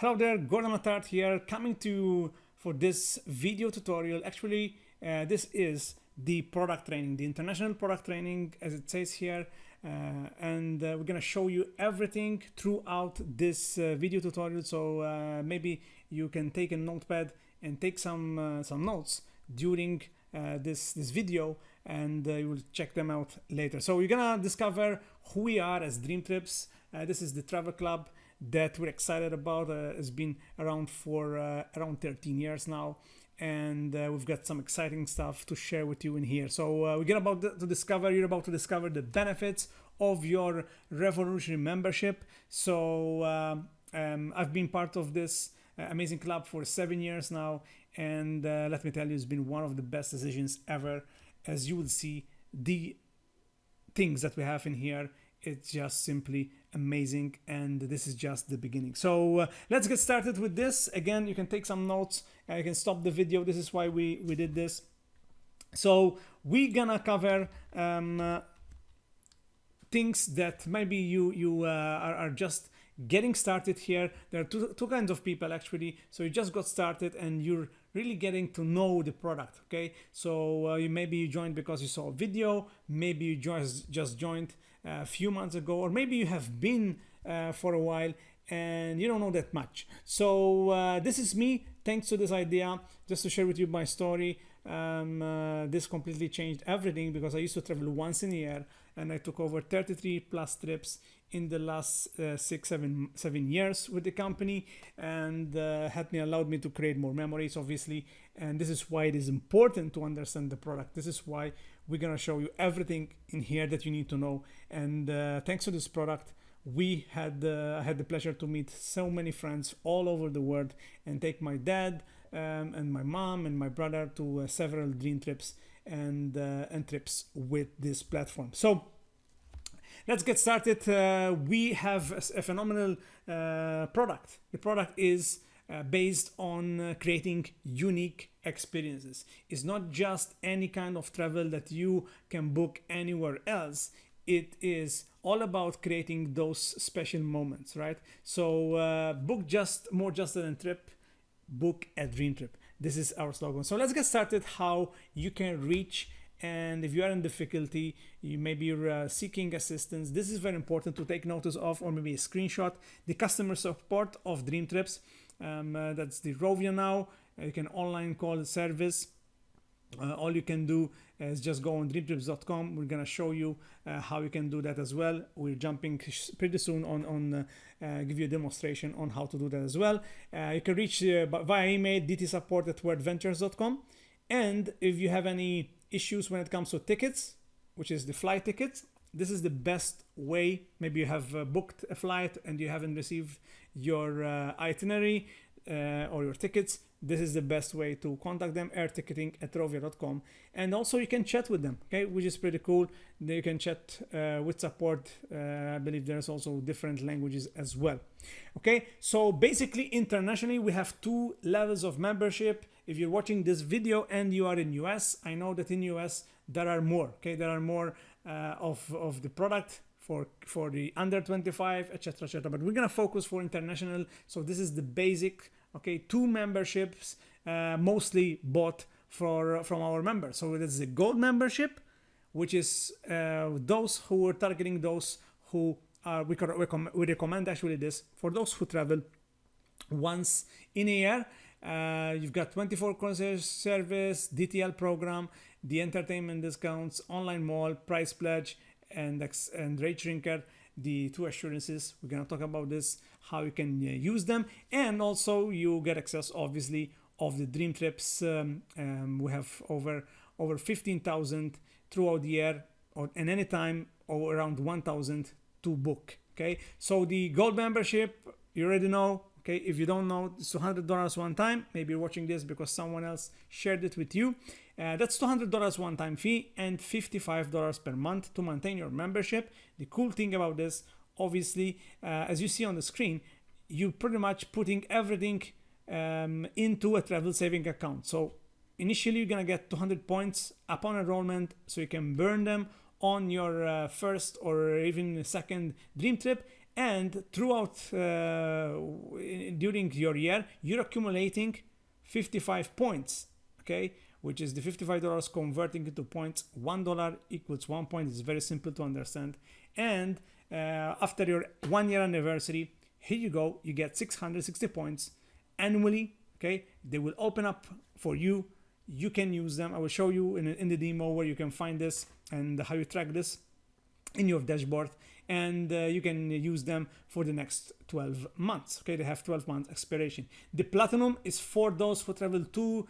Hello there, Gordon Attard here, coming to you for this video tutorial. Actually, this is the product training, the international product training, as it says here, and we're gonna show you everything throughout this video tutorial. So maybe you can take a notepad and take some notes during this video, and you will check them out later. So we're gonna discover who we are as DreamTrips. This is the travel club that we're excited about. It's been around for around 13 years now, and we've got some exciting stuff to share with you in here. So you're about to discover the benefits of your revolutionary membership. So I've been part of this amazing club for 7 years now, and let me tell you, it's been one of the best decisions ever. As you will see, the things that we have in here, it's just simply amazing, and this is just the beginning. So let's get started with this. Again, you can take some notes, you can stop the video. This is why we did this. So we're gonna cover things that maybe you are just getting started here. There are two kinds of people actually. So you just got started and you're really getting to know the product. Okay, so maybe you joined because you saw a video, maybe you just joined a few months ago, or maybe you have been for a while and you don't know that much. So this is me, thanks to this idea, just to share with you my story. This completely changed everything, because I used to travel once in a year, and I took over 33 plus trips in the last 7 years with the company, and allowed me to create more memories, obviously. And this is why it is important to understand the product. This is why we're gonna show you everything in here that you need to know. And thanks to this product, we had the pleasure to meet so many friends all over the world, and take my dad and my mom and my brother to several dream trips and trips with this platform. So let's get started. We have a phenomenal product. The product is based on creating unique experiences. It's not just any kind of travel that you can book anywhere else. It is all about creating those special moments, right? So book more just than a trip, book a dream trip. This is our slogan. So let's get started how you can reach. And if you are in difficulty, maybe you're seeking assistance, this is very important to take notice of, or maybe a screenshot. The customer support of DreamTrips, that's the Rovia now. You can online call the service. All you can do is just go on DreamTrips.com. We're gonna show you how you can do that as well. We're jumping pretty soon on give you a demonstration on how to do that as well. You can reach via email, dtsupport@worldventures.com. And if you have any issues when it comes to tickets, which is the flight tickets, this is the best way. Maybe you have booked a flight and you haven't received your itinerary or your tickets. This is the best way to contact them, airticketing@rovia.com. And also you can chat with them, okay, which is pretty cool. You can chat with support. I believe there's also different languages as well. Okay, so basically internationally we have 2 levels of membership. If you're watching this video and you are in US, I know that in US there are more, okay, there are more of the product for the under 25, etc. But we're gonna focus for international. So this is the basic, okay, 2 memberships mostly bought from our members. So this is the gold membership, which is those who are targeting those who are, we recommend actually this for those who travel once in a year. You've got 24 concierge service, DTL program, the entertainment discounts, online mall, price pledge, and rate shrinker, the 2 assurances. We're gonna talk about this, how you can use them, and also you get access obviously of the dream trips. We have over 15,000 throughout the year, and anytime, or around 1,000 to book. Okay, so the gold membership, you already know. Okay, if you don't know, it's $200 one time. Maybe you're watching this because someone else shared it with you. That's $200 one-time fee and $55 per month to maintain your membership. The cool thing about this, obviously, as you see on the screen, you're pretty much putting everything into a travel saving account. So initially you're gonna get 200 points upon enrollment, so you can burn them on your first or even second dream trip, And throughout during your year, you're accumulating 55 points, okay, which is the $55 converting into points. $1 equals 1 point. It's very simple to understand. And after your 1 year anniversary, here you go, you get 660 points annually, okay. They will open up for you. You can use them. I will show you in the demo where you can find this and how you track this in your dashboard, and you can use them for the next 12 months. Okay, they have 12 months expiration. The platinum is for those who travel 2,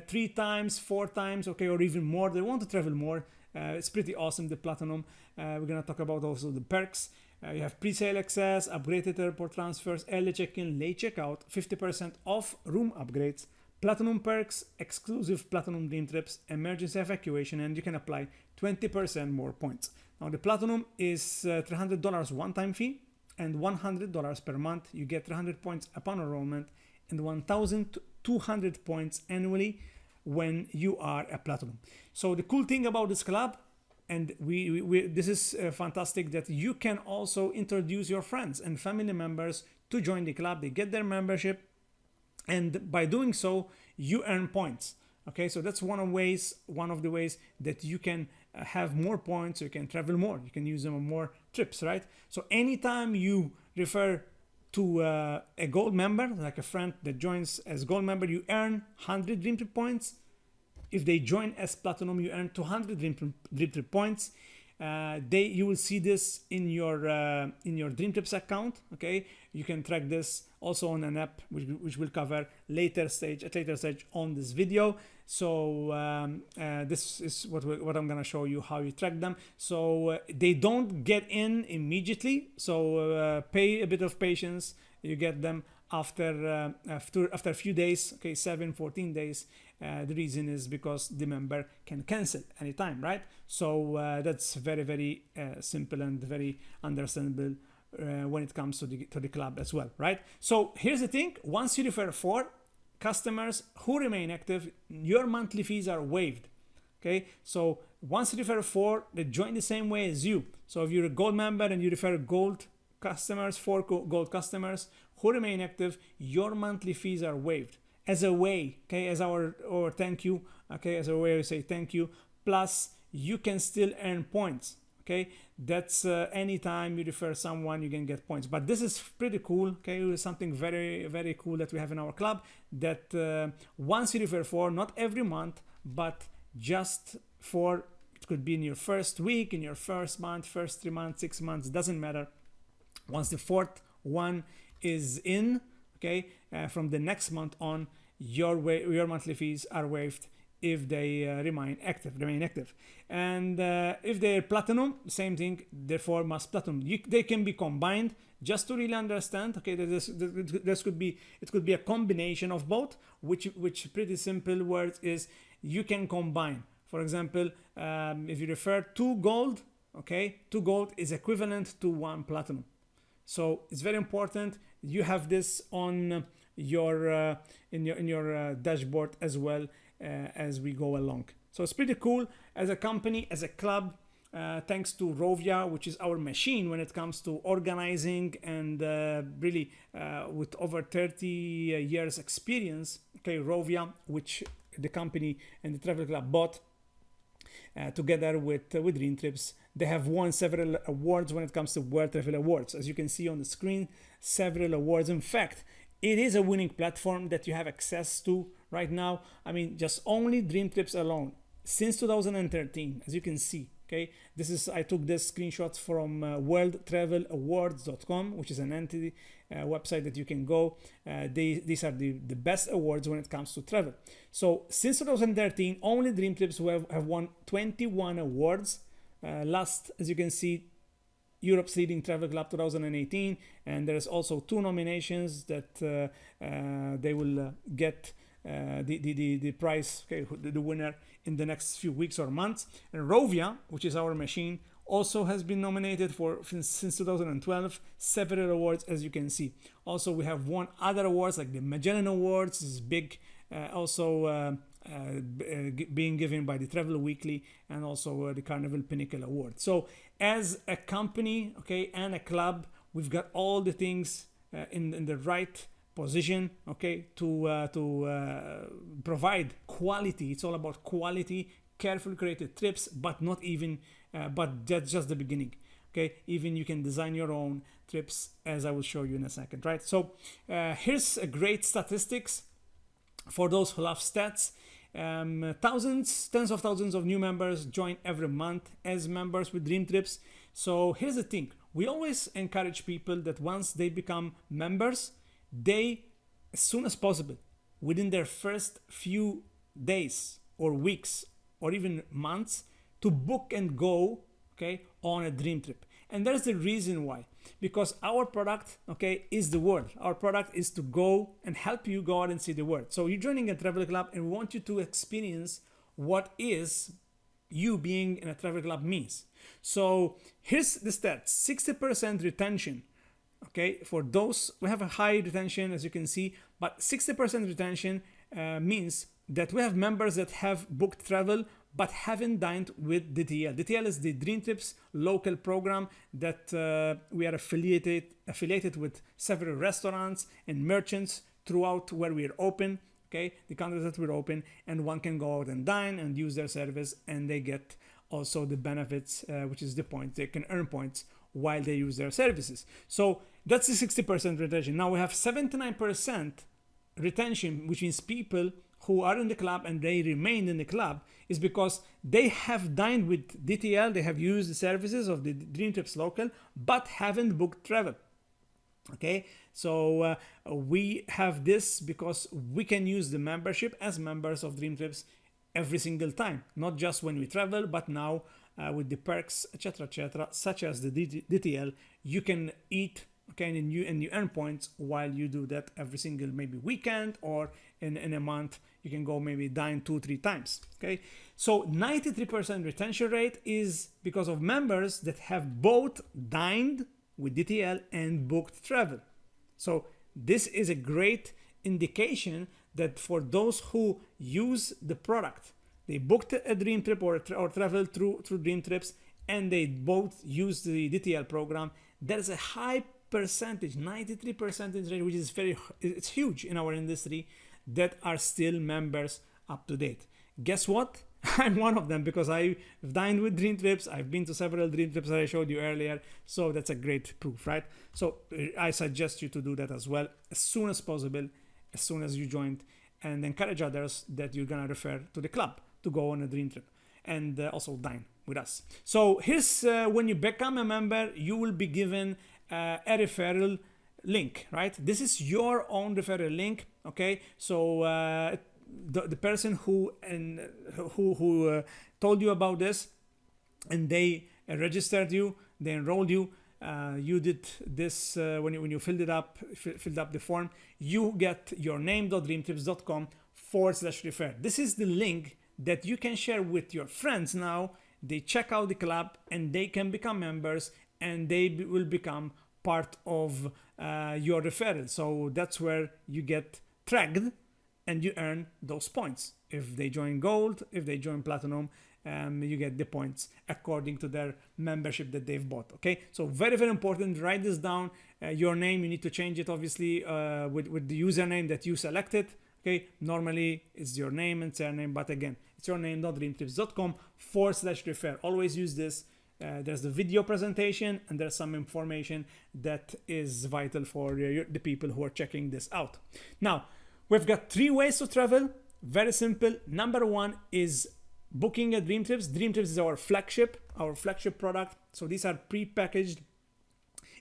3 times, 4 times, okay, or even more. They want to travel more. It's pretty awesome, the platinum. We're gonna talk about also the perks. You have pre-sale access, upgraded airport transfers, early check-in, late checkout, 50% off room upgrades, platinum perks, exclusive platinum dream trips, emergency evacuation, and you can apply 20% more points. Now the platinum is $300 one-time fee and $100 per month. You get 300 points upon enrollment and 1,200 points annually when you are a platinum. So the cool thing about this club, and this is fantastic, that you can also introduce your friends and family members to join the club. They get their membership, and by doing so, you earn points. Okay, so that's one of the ways that you can have more points. You can travel more. You can use them on more trips, right? So anytime you refer to a gold member, like a friend that joins as gold member, you earn 100 dream trip points. If they join as platinum, you earn 200 dream trip points. You will see this in your DreamTrips account. Okay, you can track this also on an app, which will cover at later stage on this video. So this is what I'm gonna show you, how you track them. So they don't get in immediately. So pay a bit of patience. You get them after a few days. Okay, 7-14 days. The reason is because the member can cancel anytime, right? So that's very simple and very understandable when it comes to the club as well, right? So here's the thing: once you refer 4 customers who remain active, your monthly fees are waived. Okay, so once you refer 4, they join the same way as you. So if you're a gold member and you refer gold customers, 4 gold customers who remain active, your monthly fees are waived. As a way, okay, as our thank you, okay, as a way to say thank you. Plus, you can still earn points. Okay, that's anytime you refer someone, you can get points. But this is pretty cool. Okay, it's something very cool that we have in our club. That once you refer 4, not every month, but just for, it could be in your first week, in your first month, first 3 months, 6 months, doesn't matter. Once the 4th one is in, okay, from the next month on, your monthly fees are waived if they remain active. And if they're platinum, same thing. Therefore, must platinum. They can be combined. Just to really understand, okay, it could be a combination of both. Which pretty simple words is you can combine. For example, if you refer 2 gold, okay, 2 gold is equivalent to 1 platinum. So it's very important you have this on your in your dashboard as well as we go along. So it's pretty cool as a company, as a club. Thanks to Rovia, which is our machine when it comes to organizing, and really with over 30 years experience. Okay, Rovia, which the company and the travel club bought together with DreamTrips. They have won several awards when it comes to World Travel Awards. As you can see on the screen, several awards. In fact, it is a winning platform that you have access to right now. I mean, just only DreamTrips alone since 2013, as you can see. Okay, I took this screenshots from worldtravelawards.com, which is an entity website that you can go. These are the best awards when it comes to travel. So since 2013, only DreamTrips have won 21 awards. Last, as you can see, Europe's Leading Travel Club 2018, and there's also 2 nominations that they will get the prize, okay, the winner in the next few weeks or months. And Rovia, which is our machine, also has been nominated since 2012, several awards, as you can see. Also, we have won other awards like the Magellan Awards, is big, being given by the Travel Weekly, and also the Carnival Pinnacle Award. So as a company, okay, and a club, we've got all the things in the right position, okay, to provide quality. It's all about quality, carefully created trips, but not even, but that's just the beginning. Okay, even you can design your own trips, as I will show you in a second, right? So here's a great statistics for those who love stats. Thousands, tens of thousands of new members join every month as members with DreamTrips. So here's the thing, we always encourage people that once they become members, they, as soon as possible, within their first few days or weeks or even months, to book and go, okay, on a dream trip. And there's the reason why, because our product, okay, is the world. Our product is to go and help you go out and see the world. So you're joining a travel club and we want you to experience what is you being in a travel club means. So here's the stats: 60% retention. Okay, for those, we have a high retention, as you can see, but 60% retention means that we have members that have booked travel but haven't dined with DTL. DTL is the DreamTrips local program that we are affiliated with several restaurants and merchants throughout where we are open, okay, the countries that we're open, and one can go out and dine and use their service, and they get also the benefits, which is the points. They can earn points while they use their services. So that's the 60% retention. Now we have 79% retention, which means people who are in the club and they remain in the club is because they have dined with DTL, they have used the services of the DreamTrips local, but haven't booked travel. Okay, so we have this because we can use the membership as members of DreamTrips every single time, not just when we travel, but now with the perks, etc., such as the DTL, you can eat, okay, and you earn points while you do that every single maybe weekend, or in a month you can go maybe dine 2-3 times. Okay, so 93% retention rate is because of members that have both dined with DTL and booked travel. So this is a great indication that for those who use the product, they booked a dream trip or travel through DreamTrips, and they both use the DTL program, there's a high percentage, 93% rate, which is it's huge in our industry, that are still members up to date. Guess what? I'm one of them, because I've dined with DreamTrips. I've been to several DreamTrips that I showed you earlier. So that's a great proof, right? So I suggest you to do that as well as soon as possible, as soon as you joined, and encourage others that you're gonna refer to the club to go on a dream trip and also dine with us. So here's when you become a member, you will be given a referral link, right? This is your own referral link. Okay, so the person who told you about this, and they registered you, they enrolled you, you did this when you filled up the form, you get your name.dreamtrips.com/refer. This is the link that you can share with your friends. Now they check out the club and they can become members, and they will become part of your referral. So that's where you get tracked and you earn those points. If they join gold, if they join platinum, you get the points according to their membership that they've bought. Okay, so very, very important. Write this down. Your name, you need to change it obviously with the username that you selected. Okay, normally it's your name and surname, but again, it's your name.dreamtrips.com/refer. Always use this. There's the video presentation, and there's some information that is vital for the people who are checking this out. Now, we've got 3 ways to travel. Very simple. Number 1 is booking at DreamTrips. DreamTrips is our flagship product. So these are pre-packaged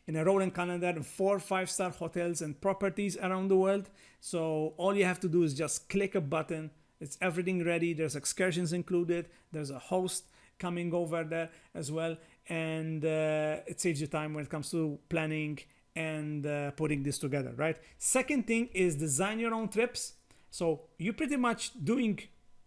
in a rolling calendar, 4 5-star hotels and properties around the world. So all you have to do is just click a button. It's everything ready. There's excursions included. There's a host coming over there as well, and it saves you time when it comes to planning and putting this together, right? Second thing is design your own trips. So you're pretty much doing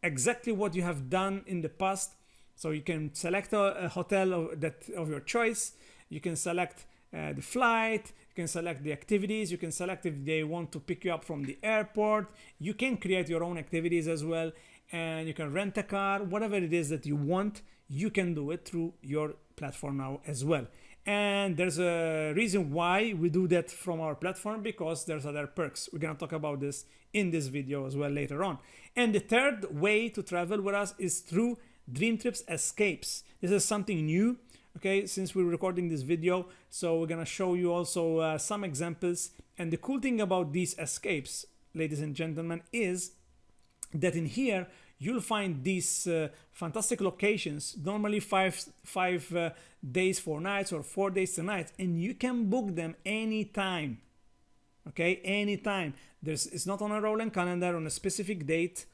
exactly what you have done in the past. So you can select a hotel of your choice. You can select the flight. You can select the activities. You can select if they want to pick you up from the airport. You can create your own activities as well, and you can rent a car. Whatever it is that you want, you can do it through your platform now as well. And there's a reason why we do that from our platform, because there's other perks. We're gonna talk about this in this video as well later on. And the third way to travel with us is through DreamTrips Escapes. This is something new, okay, since we're recording this video. So we're gonna show you also some examples. And the cool thing about these escapes, ladies and gentlemen, is that in here you'll find these fantastic locations, normally five days 4 nights or 4 days 2 nights, and you can book them anytime. Okay, anytime. It's not on a rolling calendar on a specific dates,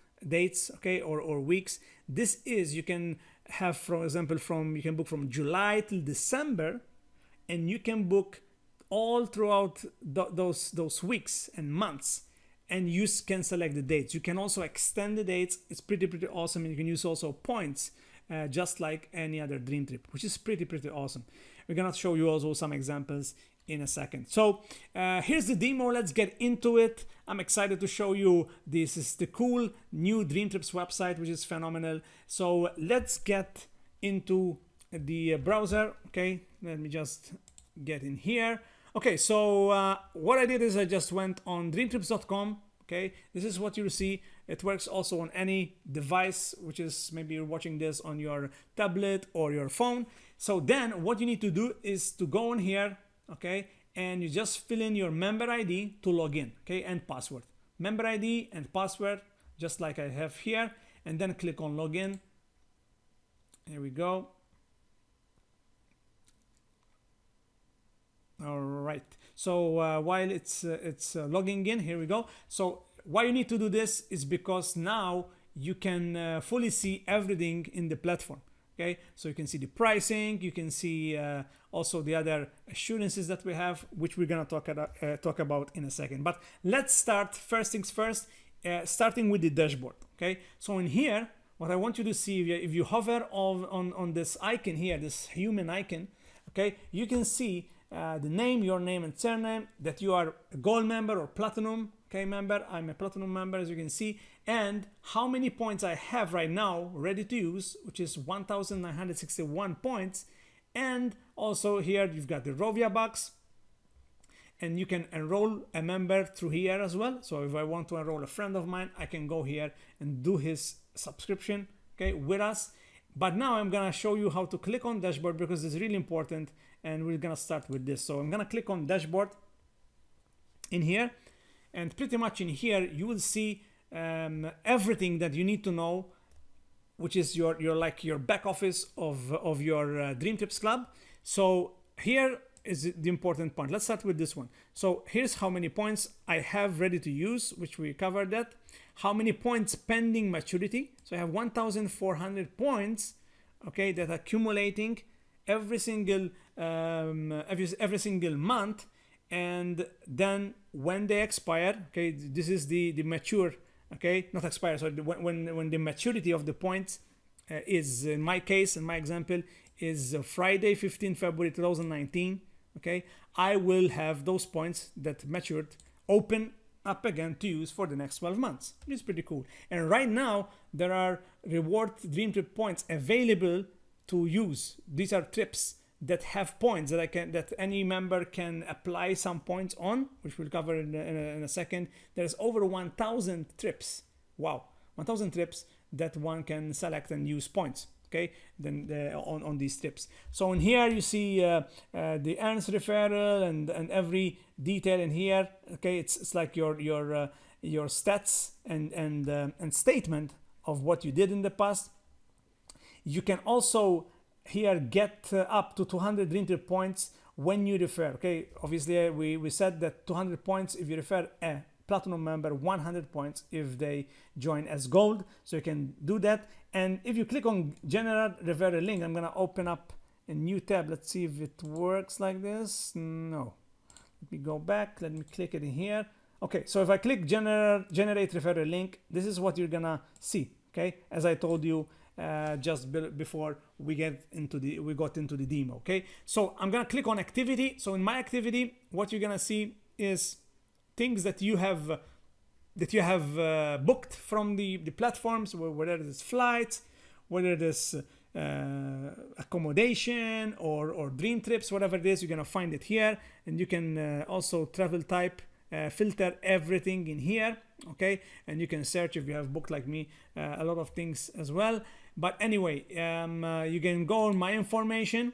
okay, or weeks. This is, you can have, for example, you can book from July till December, and you can book all throughout those weeks and months. And you can select the dates. You can also extend the dates. It's pretty awesome. And you can use also points, just like any other dream trip, which is pretty awesome. We're gonna show you also some examples in a second. So here's the demo. Let's get into it. I'm excited to show you. This is the cool new DreamTrips website, which is phenomenal. So let's get into the browser. Okay, let me just get in here. Okay, so what I did is I just went on dreamtrips.com. Okay, this is what you'll see. It works also on any device, which is, maybe you're watching this on your tablet or your phone. So then what you need to do is to go in here, okay, and you just fill in your member ID to log in, okay, and password. Member ID and password, just like I have here, and then click on login. Here we go. All right, so while it's logging in, here we go. So why you need to do this is because now you can fully see everything in the platform. Okay, so you can see the pricing, you can see also the other assurances that we have, which we're gonna talk about in a second. But let's start, first things first, starting with the dashboard. Okay, so in here, what I want you to see, if you hover on this icon here, this human icon, okay, you can see the name, your name and surname, that you are a gold member or platinum, okay, member. I'm a platinum member, as you can see, and how many points I have right now ready to use, which is 1,961 points. And also here you've got the Rovia box, and you can enroll a member through here as well. So if I want to enroll a friend of mine, I can go here and do his subscription, okay, with us. But now I'm gonna show you how to click on dashboard, because it's really important, and we're gonna start with this. So I'm gonna click on dashboard in here, and pretty much in here you will see everything that you need to know, which is your back office of your DreamTrips club. So here is the important point. Let's start with this one. So here's how many points I have ready to use, which we covered that. How many points pending maturity? So I have 1,400 points, okay, that are accumulating every single month. And then when they expire, okay, this is the mature, okay, not expire, so when the maturity of the points is, in my case, in my example, is Friday 15 February 2019, okay, I will have those points that matured open up again to use for the next 12 months. It's pretty cool. And right now there are reward dream trip points available to use. These are trips that have points that any member can apply some points on, which we'll cover in a second. There's over 1,000 trips. Wow, 1,000 trips that one can select and use points. Okay, then on these trips. So in here you see the earns referral and every detail in here. Okay, it's like your stats and statement of what you did in the past. You can also here get up to 200 dream trip points when you refer. Okay, obviously we said that 200 points if you refer a platinum member, 100 points if they join as gold. So you can do that. And if you click on generate referral link, I'm gonna open up a new tab. Let's see if it works like this. No, let me go back, let me click it in here. Okay, so if I click generate referral link, this is what you're gonna see. Okay, as I told you just before we got into the demo. Okay, so I'm gonna click on activity. So in my activity, what you're gonna see is things that you have booked from the platforms, whether it is flights, whether it is accommodation or DreamTrips, whatever it is, you're gonna find it here. And you can also travel type, filter everything in here, okay? And you can search if you have booked like me a lot of things as well. But anyway, you can go on my information,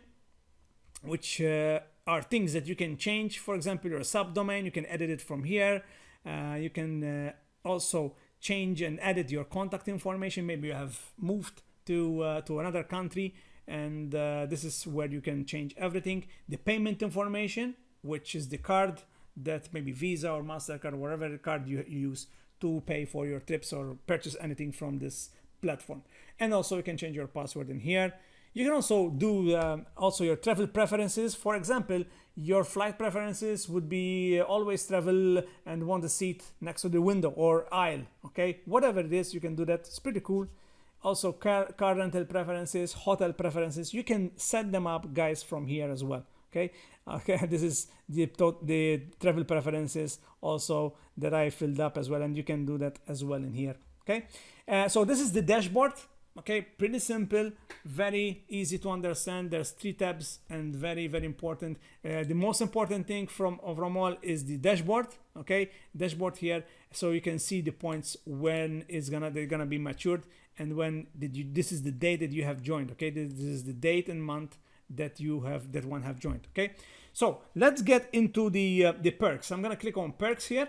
which are things that you can change. For example, your subdomain, you can edit it from here. You can also change and edit your contact information. Maybe you have moved to another country, and this is where you can change everything. The payment information, which is the card that maybe Visa or MasterCard or whatever card you use to pay for your trips or purchase anything from this platform. And also you can change your password in here. You can also do also your travel preferences. For example, your flight preferences would be always travel and want a seat next to the window or aisle, okay? Whatever it is, you can do that. It's pretty cool. Also car rental preferences, hotel preferences, you can set them up, guys, from here as well, okay? This is the travel preferences also that I filled up as well, and you can do that as well in here, okay? So this is the dashboard. Okay, pretty simple, very easy to understand. There's 3 tabs and very, very important. The most important thing from all is the dashboard. Okay, dashboard here, so you can see the points when they're gonna be matured, and when this is the date that you have joined. Okay, this is the date and month that one have joined. Okay, so let's get into the perks. I'm gonna click on perks here.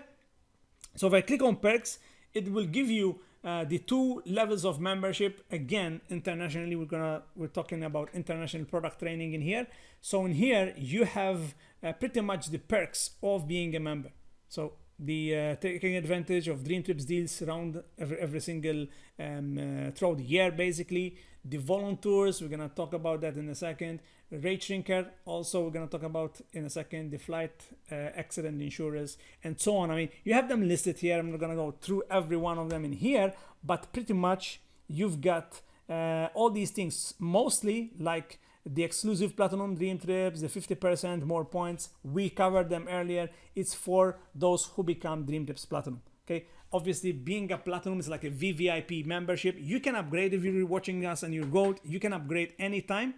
So if I click on perks, it will give you the 2 levels of membership. Again, internationally, we're talking about international product training in here. So in here you have pretty much the perks of being a member. So the taking advantage of DreamTrips deals around every single throughout the year, basically. The volunteers, we're gonna talk about that in a second. Rate shrinker, also we're gonna talk about in a second. The flight accident insurers and so on. I mean, you have them listed here. I'm not gonna go through every one of them in here, but pretty much you've got all these things, mostly like the exclusive platinum DreamTrips, the 50% more points. We covered them earlier. It's for those who become DreamTrips Platinum. Okay, obviously being a platinum is like a VVIP membership. You can upgrade if you're watching us and you're gold. You can upgrade anytime.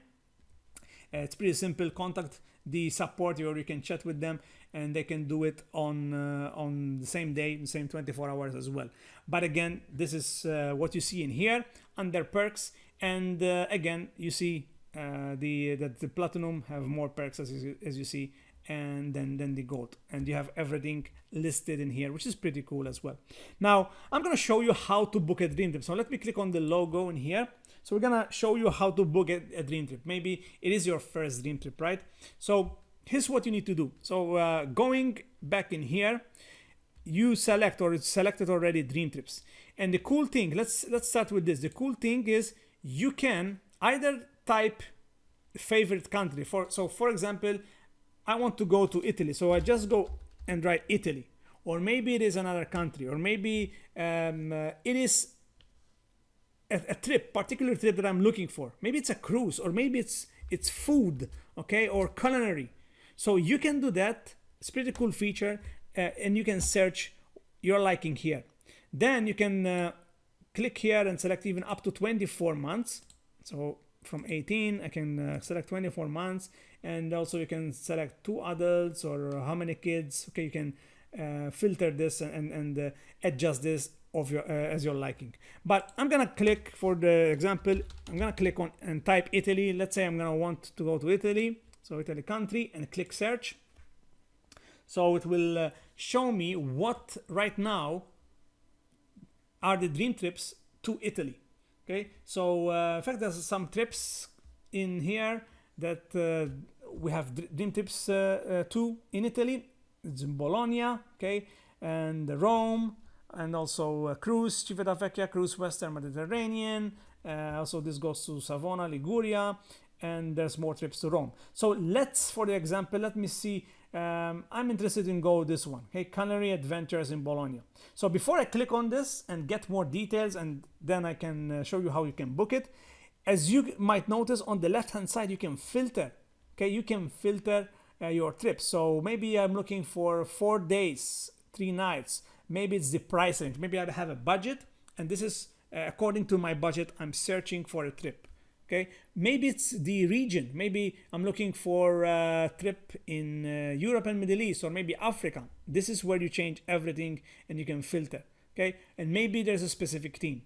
It's pretty simple. Contact the support, or you can chat with them, and they can do it on the same day, the same 24 hours as well. But again, this is what you see in here under perks, and again, you see that the platinum have more perks as you see, and then the gold, and you have everything listed in here, which is pretty cool as well. Now I'm going to show you how to book a dream trip. So let me click on the logo in here. So we're going to show you how to book a dream trip. Maybe it is your first dream trip, right? So here's what you need to do. So going back in here, you select, or it's selected already, dream trips. And the cool thing, let's start with this. The cool thing is you can either type favorite country. So for example, I want to go to Italy, so I just go and write Italy, or maybe it is another country, or maybe it is a particular trip that I'm looking for. Maybe it's a cruise, or maybe it's food, okay, or culinary. So you can do that. It's a pretty cool feature, and you can search your liking here. Then you can click here and select even up to 24 months. So from 18, I can select 24 months, and also you can select 2 adults or how many kids. Okay, you can filter this and adjust this of your as your liking. But I'm gonna click, for the example, I'm gonna click on and type Italy. Let's say I'm gonna want to go to Italy, so Italy country, and click search. So it will show me what right now are the dream trips to Italy. Okay, so in fact, there's some trips in here that we have dream trips to in Italy. It's in Bologna, okay, and Rome, and also cruise, Civitavecchia cruise, Western Mediterranean. Also this goes to Savona, Liguria, and there's more trips to Rome. So for the example, let me see. I'm interested in go this one. Okay, culinary adventures in Bologna. So before I click on this and get more details, and then I can show you how you can book it. As you might notice, on the left hand side you can filter. Okay, you can filter your trips. So maybe I'm looking for 4 days, 3 nights. Maybe it's the price range. Maybe I have a budget, and this is according to my budget, I'm searching for a trip. Okay, maybe it's the region. Maybe I'm looking for a trip in Europe and Middle East, or maybe Africa. This is where you change everything and you can filter. Okay, and maybe there's a specific team,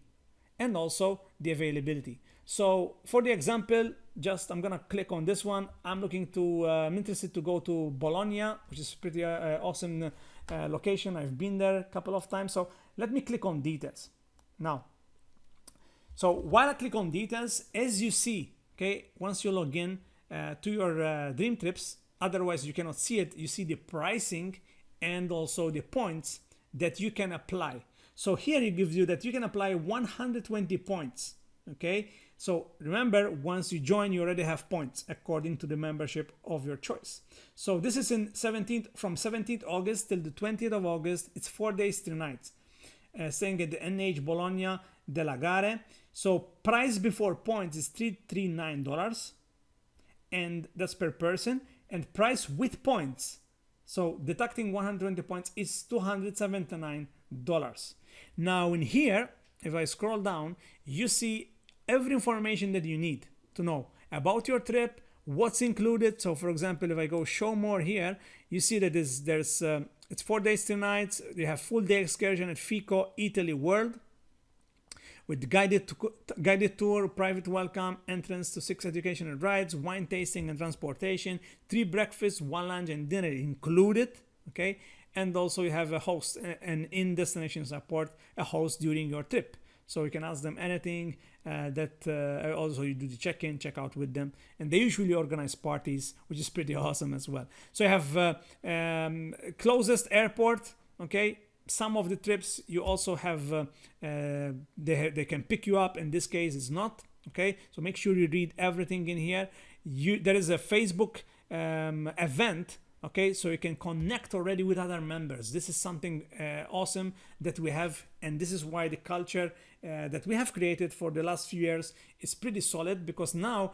and also the availability. So for the example, just I'm gonna click on this one. I'm interested to go to Bologna, which is pretty awesome location. I've been there a couple of times. So let me click on details now. So while I click on details, as you see, okay, once you log in to your DreamTrips, otherwise you cannot see it, you see the pricing and also the points that you can apply. So here it gives you that you can apply 120 points, okay? So remember, once you join, you already have points according to the membership of your choice. So this is from 17th August till the 20th of August. It's 4 days, 3 nights. Staying at the NH Bologna della Gare. So price before points is $339, and that's per person. And price with points, so deducting 120 points, is $279. Now in here, if I scroll down, you see every information that you need to know about your trip, what's included. So for example, if I go show more here, you see that it's 4 days, 3 nights. You have full day excursion at Fico, Italy World, with guided tour, private welcome, entrance to 6 educational rides, wine tasting and transportation, 3 breakfasts, 1 lunch and dinner included, okay? And also you have a host, an in-destination support, a host during your trip. So you can ask them anything also you do the check-in, check-out with them. And they usually organize parties, which is pretty awesome as well. So you have closest airport, okay? Some of the trips you also have, they can pick you up. In this case, it's not, okay? So make sure you read everything in here. There is a Facebook event, okay? So you can connect already with other members. This is something awesome that we have, and this is why the culture that we have created for the last few years is pretty solid, because now,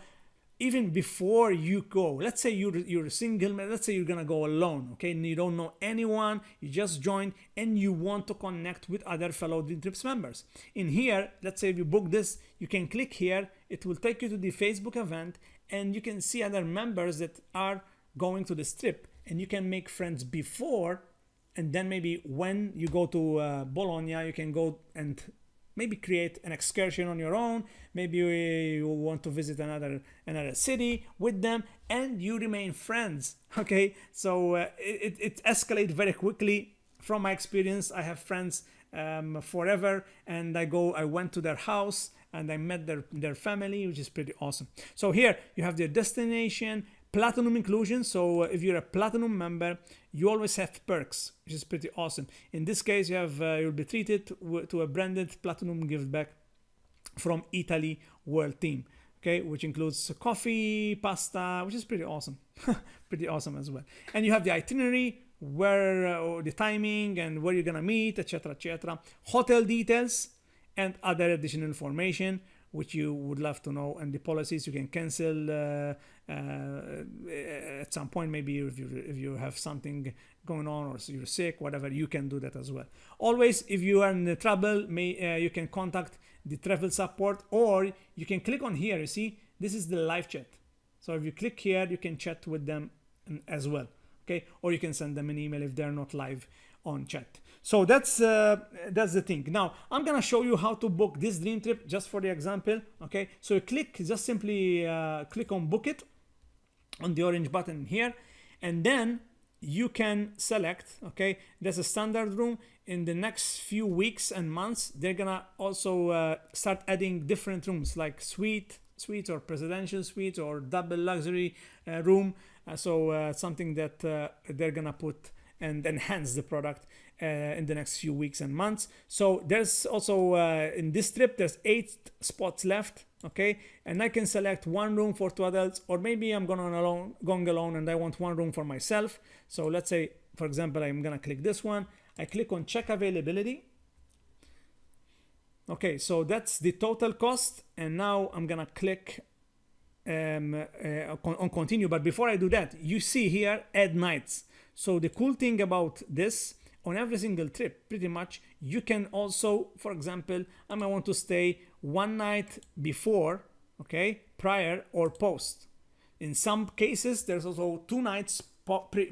even before you go, let's say you're single, let's say you're gonna go alone, okay, and you don't know anyone, you just joined and you want to connect with other fellow DreamTrips members. In here, let's say if you book this, you can click here, it will take you to the Facebook event, and you can see other members that are going to this trip, and you can make friends before, and then maybe when you go to Bologna, you can go and maybe create an excursion on your own. Maybe you want to visit another city with them, and you remain friends, okay? So it escalates very quickly. From my experience, I have friends forever, and I went to their house and I met their family, which is pretty awesome. So here you have their destination, platinum inclusion. So if you're a platinum member, you always have perks, which is pretty awesome. In this case, you'll be treated to a branded platinum gift bag from Italy World Team, okay, which includes coffee, pasta, which is pretty awesome. Pretty awesome as well. And you have the itinerary, where the timing and where you're gonna meet, etc., etc. Hotel details and other additional information which you would love to know, and the policies you can cancel at some point. Maybe if you have something going on, or you're sick, whatever, you can do that as well. Always, if you are in trouble, you can contact the travel support, or you can click on here. You see, this is the live chat. So if you click here, you can chat with them as well, okay? Or you can send them an email if they're not live on chat. So that's the thing. Now I'm gonna show you how to book this dream trip, just for the example, okay? So you just simply click on book it on the orange button here, and then you can select, okay, there's a standard room. In the next few weeks and months, they're gonna also start adding different rooms, like suites or presidential suites or double luxury room. So something that they're gonna put and enhance the product in the next few weeks and months. So there's also in this trip, there's 8 spots left, okay? And I can select 1 room for 2 adults, or maybe I'm going alone and I want 1 room for myself. So let's say, for example, I'm gonna click this one. I click on check availability. Okay, so that's the total cost, and now I'm gonna click on continue. But before I do that, you see here add nights. So the cool thing about this, on every single trip, pretty much, you can also, for example, I might want to stay 1 night before, okay, prior or post. In some cases, there's also 2 nights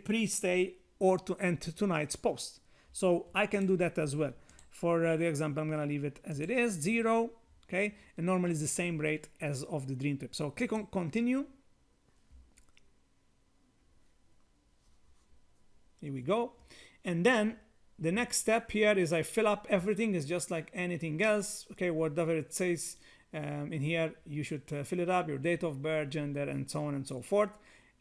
pre-stay or 2 nights post. So I can do that as well. For the example, I'm gonna leave it as it is, 0, okay, and normally it's the same rate as of the DreamTrip. So click on continue. Here we go. And then the next step here is I fill up everything. It's just like anything else, okay, whatever it says in here, you should fill it up, your date of birth, gender, and so on and so forth.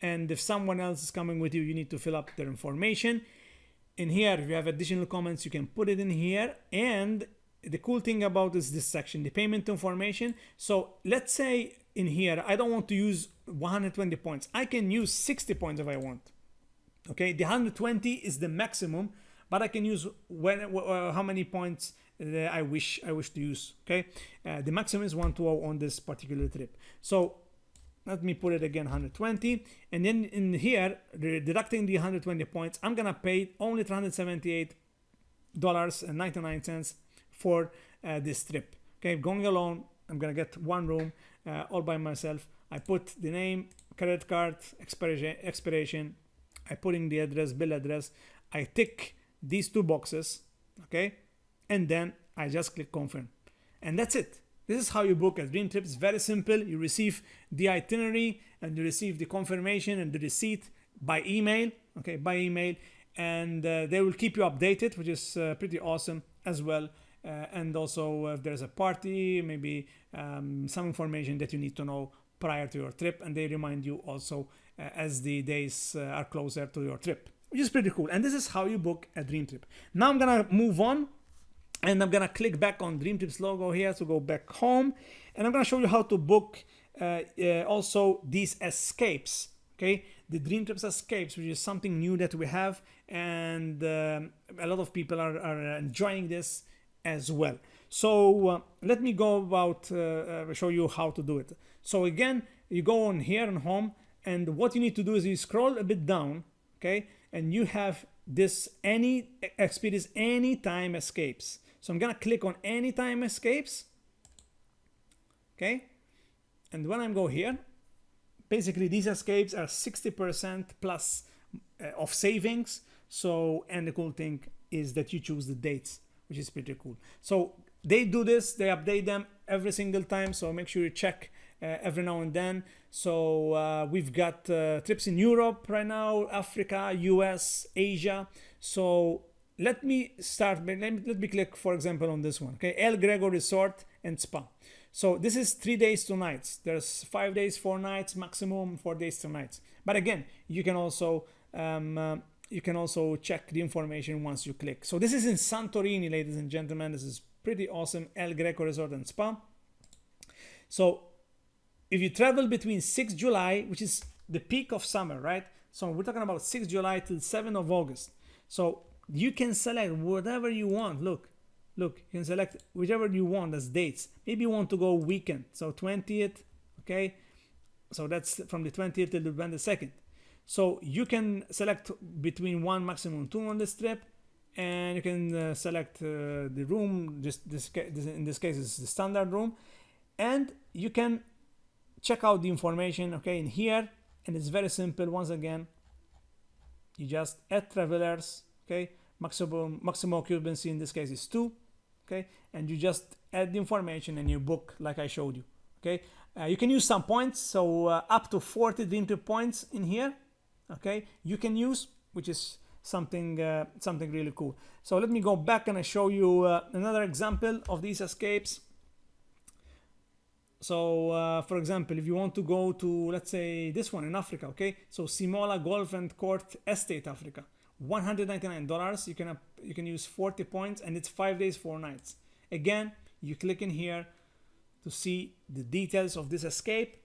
And if someone else is coming with you, you need to fill up their information. In here, if you have additional comments, you can put it in here. And the cool thing about this section, the payment information. So let's say in here, I don't want to use 120 points. I can use 60 points if I want. Okay, the 120 is the maximum, but I can use how many points I wish to use. Okay, the maximum is 120 on this particular trip. So let me put it again, 120, and then in here, deducting the 120 points, I'm gonna pay only $378.99 for this trip. Okay, going alone, I'm gonna get one room all by myself. I put the name, credit card, expiration. I put in the address, bill address. I tick these 2 boxes, okay, and then I just click confirm, and that's it. This is how you book a DreamTrips. Very simple. You receive the itinerary and you receive the confirmation and the receipt by email, okay, by email, and they will keep you updated, which is pretty awesome as well. And also, if there's a party, maybe some information that you need to know prior to your trip, and they remind you also as the days are closer to your trip, which is pretty cool. And this is how you book a DreamTrip. Now I'm gonna move on, and I'm gonna click back on DreamTrips logo here to go back home, and I'm gonna show you how to book also these escapes. Okay, the DreamTrips escapes, which is something new that we have, and a lot of people are enjoying this as well. So let me go about show you how to do it. So again, you go on here on home, and what you need to do is you scroll a bit down, okay, and you have this experience anytime escapes. So I'm gonna click on anytime escapes, okay, and when I go here, basically these escapes are 60% plus of savings. So, and the cool thing is that you choose the dates, which is pretty cool. So they do this, they update them every single time, so make sure you check every now and then. So we've got trips in Europe right now, Africa, US, Asia. So let me start, let me click, for example, on this one, okay, El Grego Resort and Spa. So this is 3 days, 2 nights. There's 5 days, 4 nights, maximum 4 days, 2 nights. But again, you can also check the information once you click. So this is in Santorini, ladies and gentlemen. This is pretty awesome, El Greco Resort and Spa. So if you travel between 6 July, which is the peak of summer, right? So we're talking about 6 July till 7 of August. So you can select whatever you want. Look, you can select whichever you want as dates. Maybe you want to go weekend, so 20th, okay? So that's from the 20th till the 22nd. So you can select between 1, maximum 2 on this trip, and you can select the room, just in this case is the standard room, and you can check out the information, okay, in here, and it's very simple. Once again, you just add travelers, okay, maximum occupancy in this case is 2, okay, and you just add the information and you book like I showed you, okay. You can use some points, so up to 40 DreamTrip points in here, okay, you can use, which is something really cool. So let me go back and I show you another example of these escapes. So for example, if you want to go to, let's say, this one in Africa, okay, so Simola Golf and Court Estate, Africa, $199. You can use 40 points, and it's 5 days, 4 nights. Again, you click in here to see the details of this escape.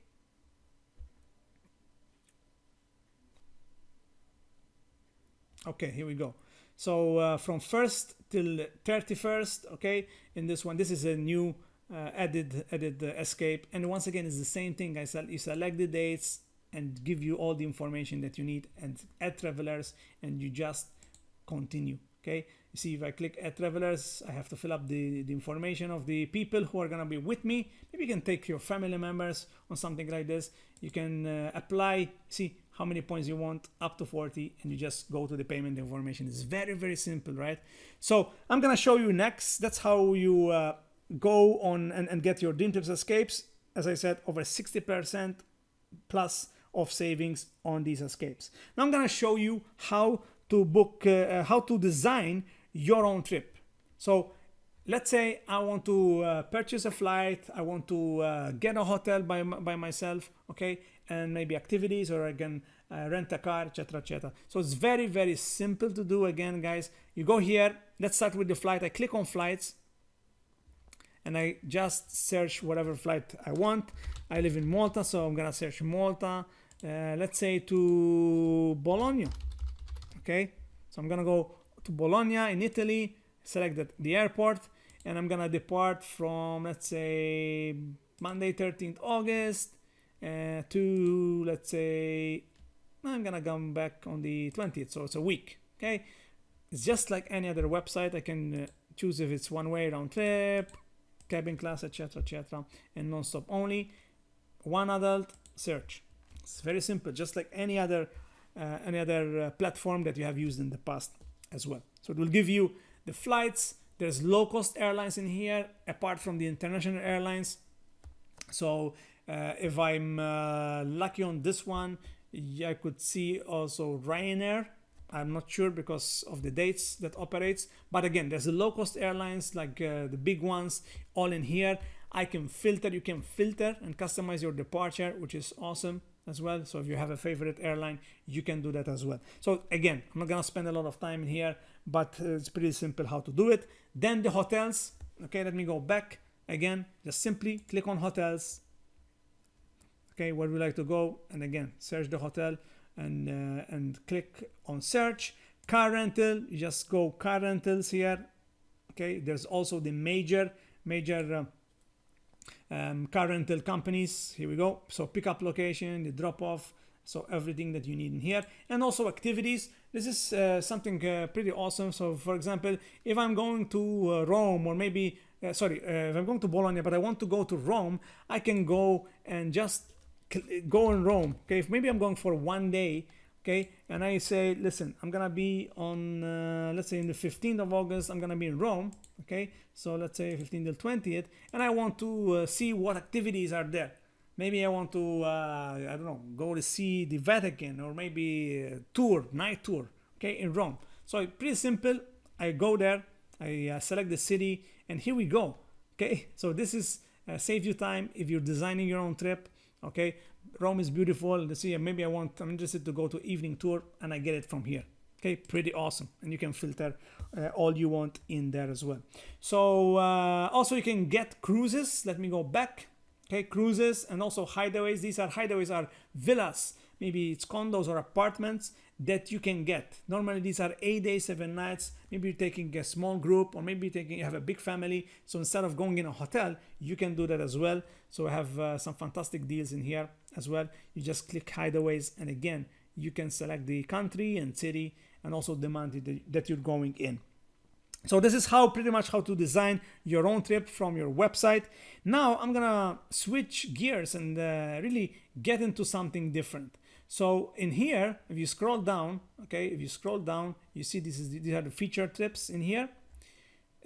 Okay, here we go. So from 1st till 31st, okay, in this one, this is a new added escape, and once again it's the same thing. You select the dates and give you all the information that you need, and add travelers, and you just continue, okay. You see, if I click add travelers, I have to fill up the information of the people who are gonna be with me. Maybe you can take your family members or something like this. You can apply, see how many points you want, up to 40, and you just go to the payment information. It's very, very simple, right? So I'm gonna show you next. That's how you go on and get your DreamTrips escapes. As I said, over 60% plus of savings on these escapes. Now I'm gonna show you how to book, how to design your own trip. So let's say I want to purchase a flight, I want to get a hotel by myself, okay, and maybe activities, or I can rent a car, etc, etc. So it's very, very simple to do. Again, guys, you go here, let's start with the flight. I click on flights and I just search whatever flight I want. I live in Malta, so I'm gonna search Malta, let's say to Bologna. Okay, so I'm gonna go to Bologna in Italy, select the airport, and I'm gonna depart from, let's say, Monday 13th August to, let's say, I'm gonna come back on the 20th, so it's a week. Okay, it's just like any other website. I can choose if it's one way round trip, cabin class, etc, etc, and non-stop only. One adult, search. It's very simple, just like any other platform that you have used in the past as well. So it will give you the flights. There's low-cost airlines in here apart from the international airlines. So if I'm lucky on this one, I could see also Ryanair. I'm not sure because of the dates that operates, but again, there's the low-cost airlines like the big ones all in here. I can filter, you can filter and customize your departure, which is awesome as well. So if you have a favorite airline, you can do that as well. So again, I'm not gonna spend a lot of time in here, but it's pretty simple how to do it. Then the hotels. Okay, let me go back again. Just simply click on hotels. Okay, where we like to go, and again, search the hotel and click on search. Car rental, you just go car rentals here. Okay, there's also the major car rental companies. Here we go. So pick up location, the drop off, so everything that you need in here, and also activities. This is something pretty awesome. So for example, if I'm going to Rome, or maybe if I'm going to Bologna but I want to go to Rome, I can go and just go in Rome. Okay, if maybe I'm going for one day, okay, and I say, listen, I'm gonna be on let's say in the 15th of August, I'm gonna be in Rome. Okay, so let's say 15th till 20th, and I want to see what activities are there. Maybe I want to I don't know, go to see the Vatican, or maybe a tour, night tour, okay, in Rome. So pretty simple. I go there, I select the city, and here we go. Okay, so this is save you time if you're designing your own trip. Okay, Rome is beautiful. Let's see, maybe I'm interested to go to evening tour, and I get it from here. Okay, pretty awesome. And you can filter all you want in there as well. So also you can get cruises. Let me go back. Okay, cruises and also hideaways. These are hideaways, are villas. Maybe it's condos or apartments that you can get. Normally these are 8 days, 7 nights. Maybe you're taking a small group, or maybe you have a big family. So instead of going in a hotel, you can do that as well. So I have some fantastic deals in here as well. You just click hideaways, and again, you can select the country and city, and also the month that you're going in. So this is pretty much how to design your own trip from your website. Now I'm gonna switch gears and really get into something different. So in here, if you scroll down, okay, if you scroll down, you see these are the featured trips in here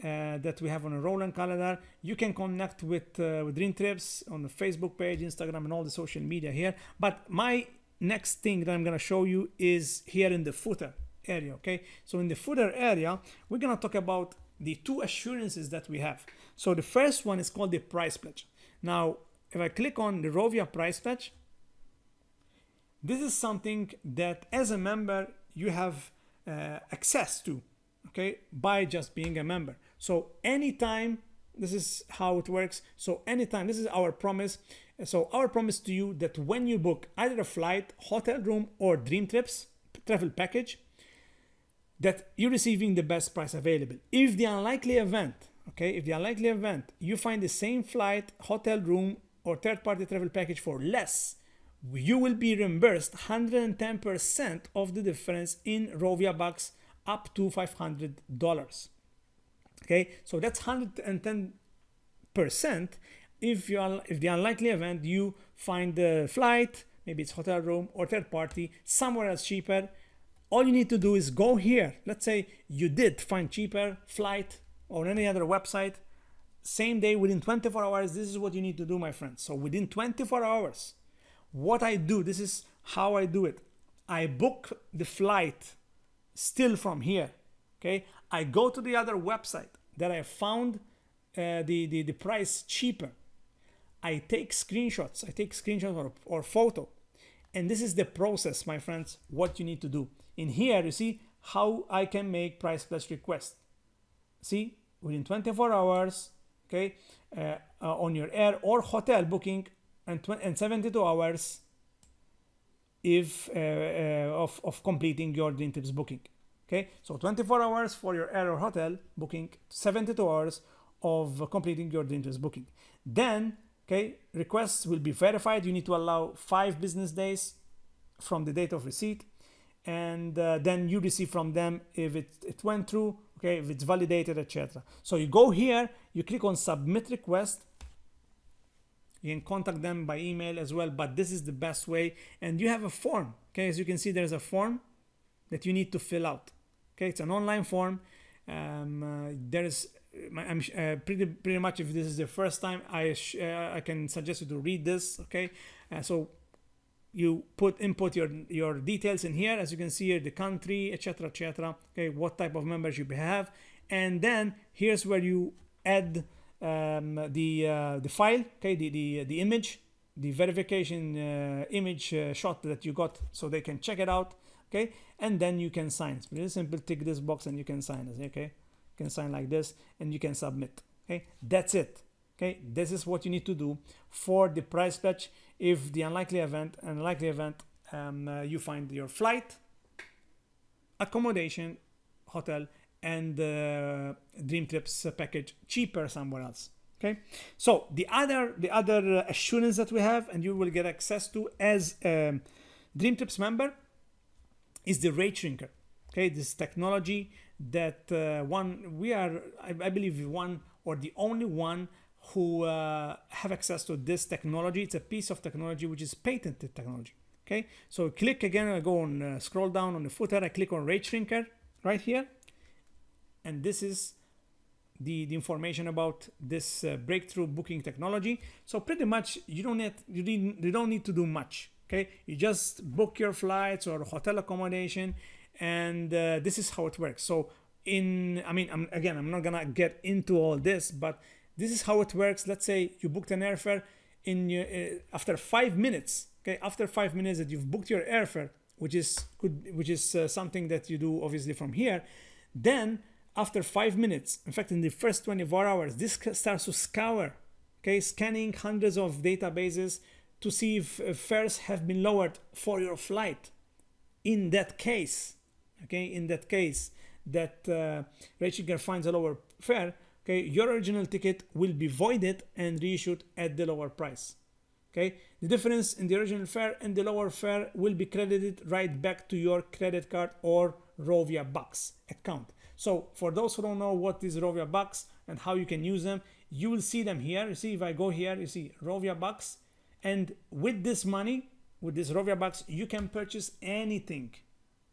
that we have on a rolling calendar. You can connect with DreamTrips on the Facebook page, Instagram, and all the social media here. But my next thing that I'm gonna show you is here in the footer area. Okay, so in the footer area, we're gonna talk about the 2 assurances that we have. So the first one is called the price pledge. Now, if I click on the Rovia price pledge, this is something that as a member you have access to, okay, by just being a member. So anytime, this is how it works. So anytime, this is our promise. So our promise to you that when you book either a flight, hotel room, or DreamTrips travel package, that you're receiving the best price available. If the unlikely event, okay, if the unlikely event you find the same flight, hotel room, or third-party travel package for less, you will be reimbursed 110% of the difference in Rovia bucks up to $500. Okay, so that's 110% if the unlikely event you find the flight, maybe it's hotel room or third party, somewhere else cheaper. All you need to do is go here. Let's say you did find cheaper flight on any other website, same day, within 24 hours, this is what you need to do, my friends. So within 24 hours, what I do, this is how I do it. I book the flight still from here, okay? I go to the other website that I found the price cheaper. I take screenshots, or photo. And this is the process, my friends, what you need to do. In here, you see how I can make price pledge request. See, within 24 hours, okay, on your air or hotel booking, and 72 hours if of completing your DreamTrips booking. Okay, so 24 hours for your air or hotel booking, 72 hours of completing your DreamTrips booking. Then, okay, requests will be verified. You need to allow 5 business days from the date of receipt, and then you receive from them if it went through, okay, if it's validated, etc. So you go here, you click on submit request. You can contact them by email as well, but this is the best way. And you have a form, okay? As you can see, there's a form that you need to fill out. Okay, it's an online form. There's pretty much, if this is the first time, I can suggest you to read this. Okay, so you input your details in here, as you can see here, the country, etc., etc. Okay, what type of membership you have, and then here's where you add the file. Okay, the image, the verification image shot that you got, so they can check it out. Okay, and then you can sign. It's pretty simple. Tick this box and you can sign it. Okay, you can sign like this and you can submit. Okay, that's it. Okay, this is what you need to do for the price pledge. If the unlikely event, you find your flight, accommodation, hotel, and DreamTrips package cheaper somewhere else. Okay, so the other assurance that we have, and you will get access to as a DreamTrips member, is the rate shrinker. Okay, this technology that I believe one or the only one who have access to this technology. It's a piece of technology which is patented technology. Okay, so click again, I go on, scroll down on the footer, I click on rate shrinker right here, and this is the information about this breakthrough booking technology. So pretty much you don't need to do much. Okay, you just book your flights or hotel accommodation, and this is how it works. So I'm not gonna get into all this, but this is how it works. Let's say you booked an airfare after 5 minutes. Okay, after 5 minutes that you've booked your airfare, which is something that you do obviously from here. Then after 5 minutes, in fact, in the first 24 hours, this starts to scour. Okay, scanning hundreds of databases to see if fares have been lowered for your flight. In that case, that RateShrinker finds a lower fare, okay, your original ticket will be voided and reissued at the lower price. Okay, the difference in the original fare and the lower fare will be credited right back to your credit card or Rovia Bucks account. So for those who don't know what is Rovia Bucks and how you can use them, you will see them here. You see, if I go here, you see Rovia Bucks. And with this money, with this Rovia Bucks, you can purchase anything,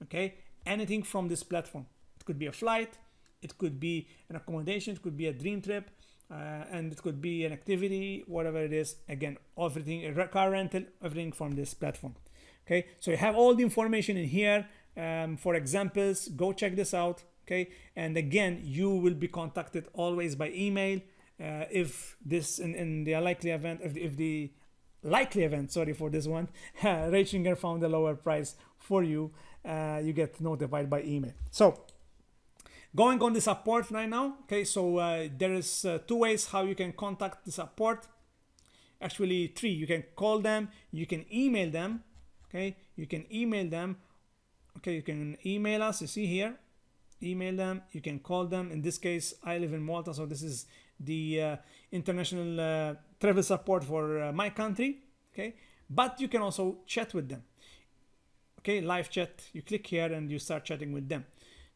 okay? Anything from this platform. It could be a flight, it could be an accommodation, it could be a dream trip, and it could be an activity, whatever it is. Again, everything, a car rental, everything from this platform, okay? So you have all the information in here. For examples, go check this out, okay? And again, you will be contacted always by email if this, in the unlikely event, if the likely event, sorry for this one, RateShrinker found a lower price for you, you get notified by email. So going on the support right now, okay, so there is 2 ways how you can contact the support. Actually 3. You can call them, you can email them. Okay, you can email them. Okay, you can email us, you see here, email them, you can call them. In this case, I live in Malta, so this is the international travel support for my country. Okay, but you can also chat with them. Okay, live chat. You click here and you start chatting with them.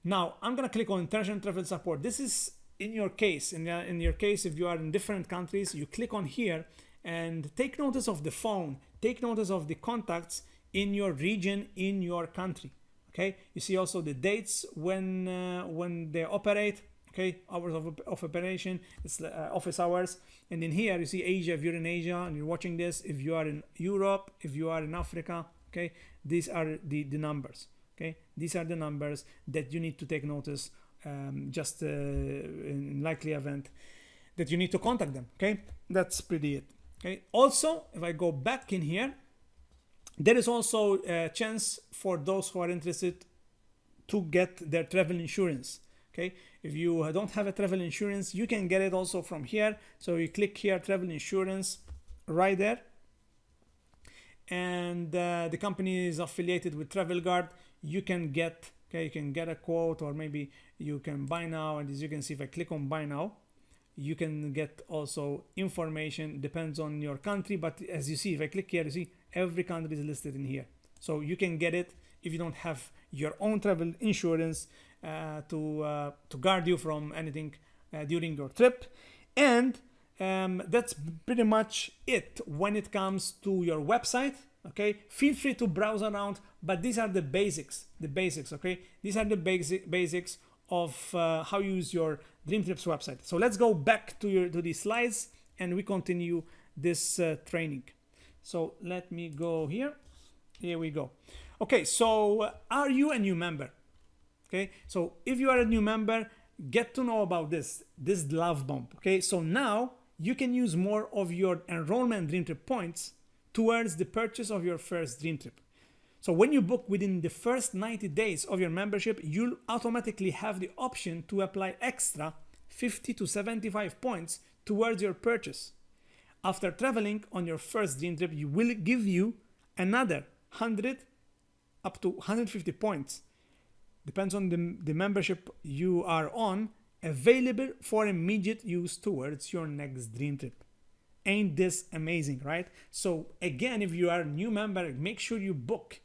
Now I'm gonna click on international travel support. This is in your case, in your case, if you are in different countries, you click on here and take notice of the phone, take notice of the contacts in your region, in your country. Okay, you see also the dates when they operate. Okay, hours of operation, it's office hours. And in here you see Asia, if you're in Asia and you're watching this, if you are in Europe, if you are in Africa. Okay, these are the numbers. Okay, these are the numbers that you need to take notice, just in likely event that you need to contact them. Okay, that's pretty it. Okay, also if I go back in here, there is also a chance for those who are interested to get their travel insurance. Okay, if you don't have a travel insurance, you can get it also from here. So you click here, travel insurance, right there. And the company is affiliated with Travel Guard. You can get, okay, you can get a quote, or maybe you can buy now. And as you can see, if I click on buy now, you can get also information, depends on your country. But as you see, if I click here, you see every country is listed in here. So you can get it if you don't have your own travel insurance to guard you from anything during your trip. And that's pretty much it when it comes to your website. Okay, feel free to browse around, but these are the basics. Okay, these are the basics of how you use your DreamTrips website. So let's go back to these slides and we continue this training. So let me go here. Here we go. Okay, so are you a new member? Okay, so if you are a new member, get to know about this love bump. Okay, so now you can use more of your enrollment DreamTrip points towards the purchase of your first DreamTrip. So when you book within the first 90 days of your membership, you'll automatically have the option to apply extra 50 to 75 points towards your purchase. After traveling on your first DreamTrip, you will give you another 100 up to 150 points. Depends on the membership you are on, available for immediate use towards your next DreamTrip. Ain't this amazing, right? So again, if you are a new member, make sure you book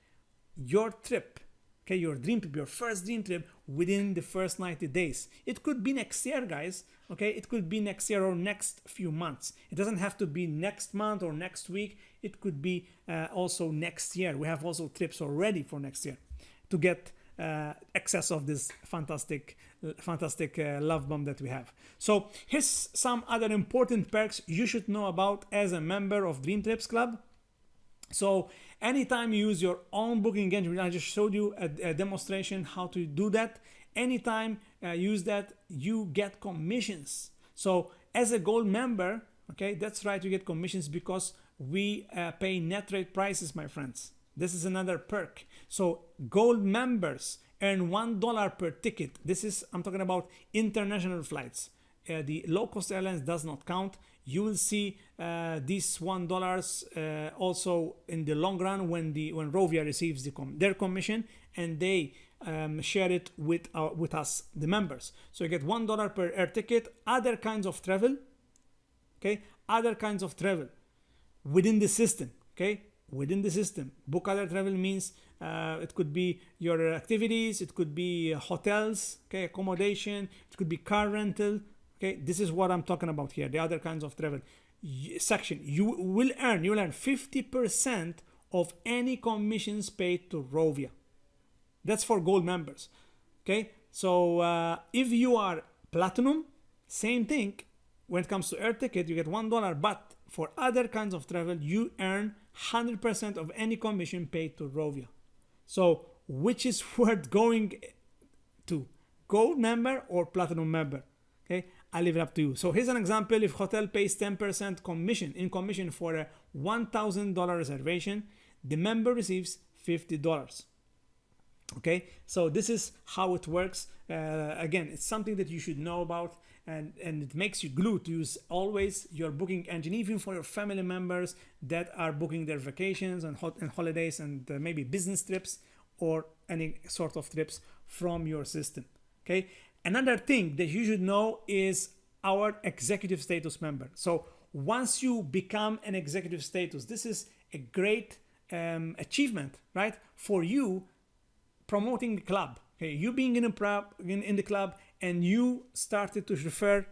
your trip, okay, your DreamTrip, your first DreamTrip within the first 90 days. It could be next year, guys. Okay, it could be next year or next few months. It doesn't have to be next month or next week. It could be also next year. We have also trips already for next year to get excess of this fantastic love bomb that we have. So here's some other important perks you should know about as a member of DreamTrips Club. So anytime you use your own booking engine, I just showed you a demonstration how to do that. Anytime use that, you get commissions. So as a gold member, okay, that's right, you get commissions because we pay net rate prices, my friends. This is another perk. So gold members earn $1 per ticket. This is, I'm talking about international flights. The low-cost airlines does not count. You will see these $1 also in the long run when Rovia receives their commission, and they share it with us, the members. So you get $1 per air ticket. Other kinds of travel, okay, other kinds of travel within the system, okay, within the system. Book other travel means it could be your activities, it could be hotels, okay, accommodation, it could be car rental. Okay, this is what I'm talking about here, the other kinds of travel section. You will earn 50% of any commissions paid to Rovia. That's for gold members. Okay, so if you are platinum, same thing. When it comes to air ticket, you get $1, but for other kinds of travel, you earn 100% of any commission paid to Rovia. So which is worth going to, gold member or platinum member? Okay, I leave it up to you. So here's an example. If hotel pays 10% commission for a $1,000 reservation, the member receives $50. Okay, so this is how it works. Again, it's something that you should know about, and it makes you glued to use always your booking engine, even for your family members that are booking their vacations and holidays and maybe business trips or any sort of trips from your system. Okay, another thing that you should know is our executive status member. So once you become an executive status, this is a great achievement, right, for you promoting the club. Okay, you being in the club, and you started to refer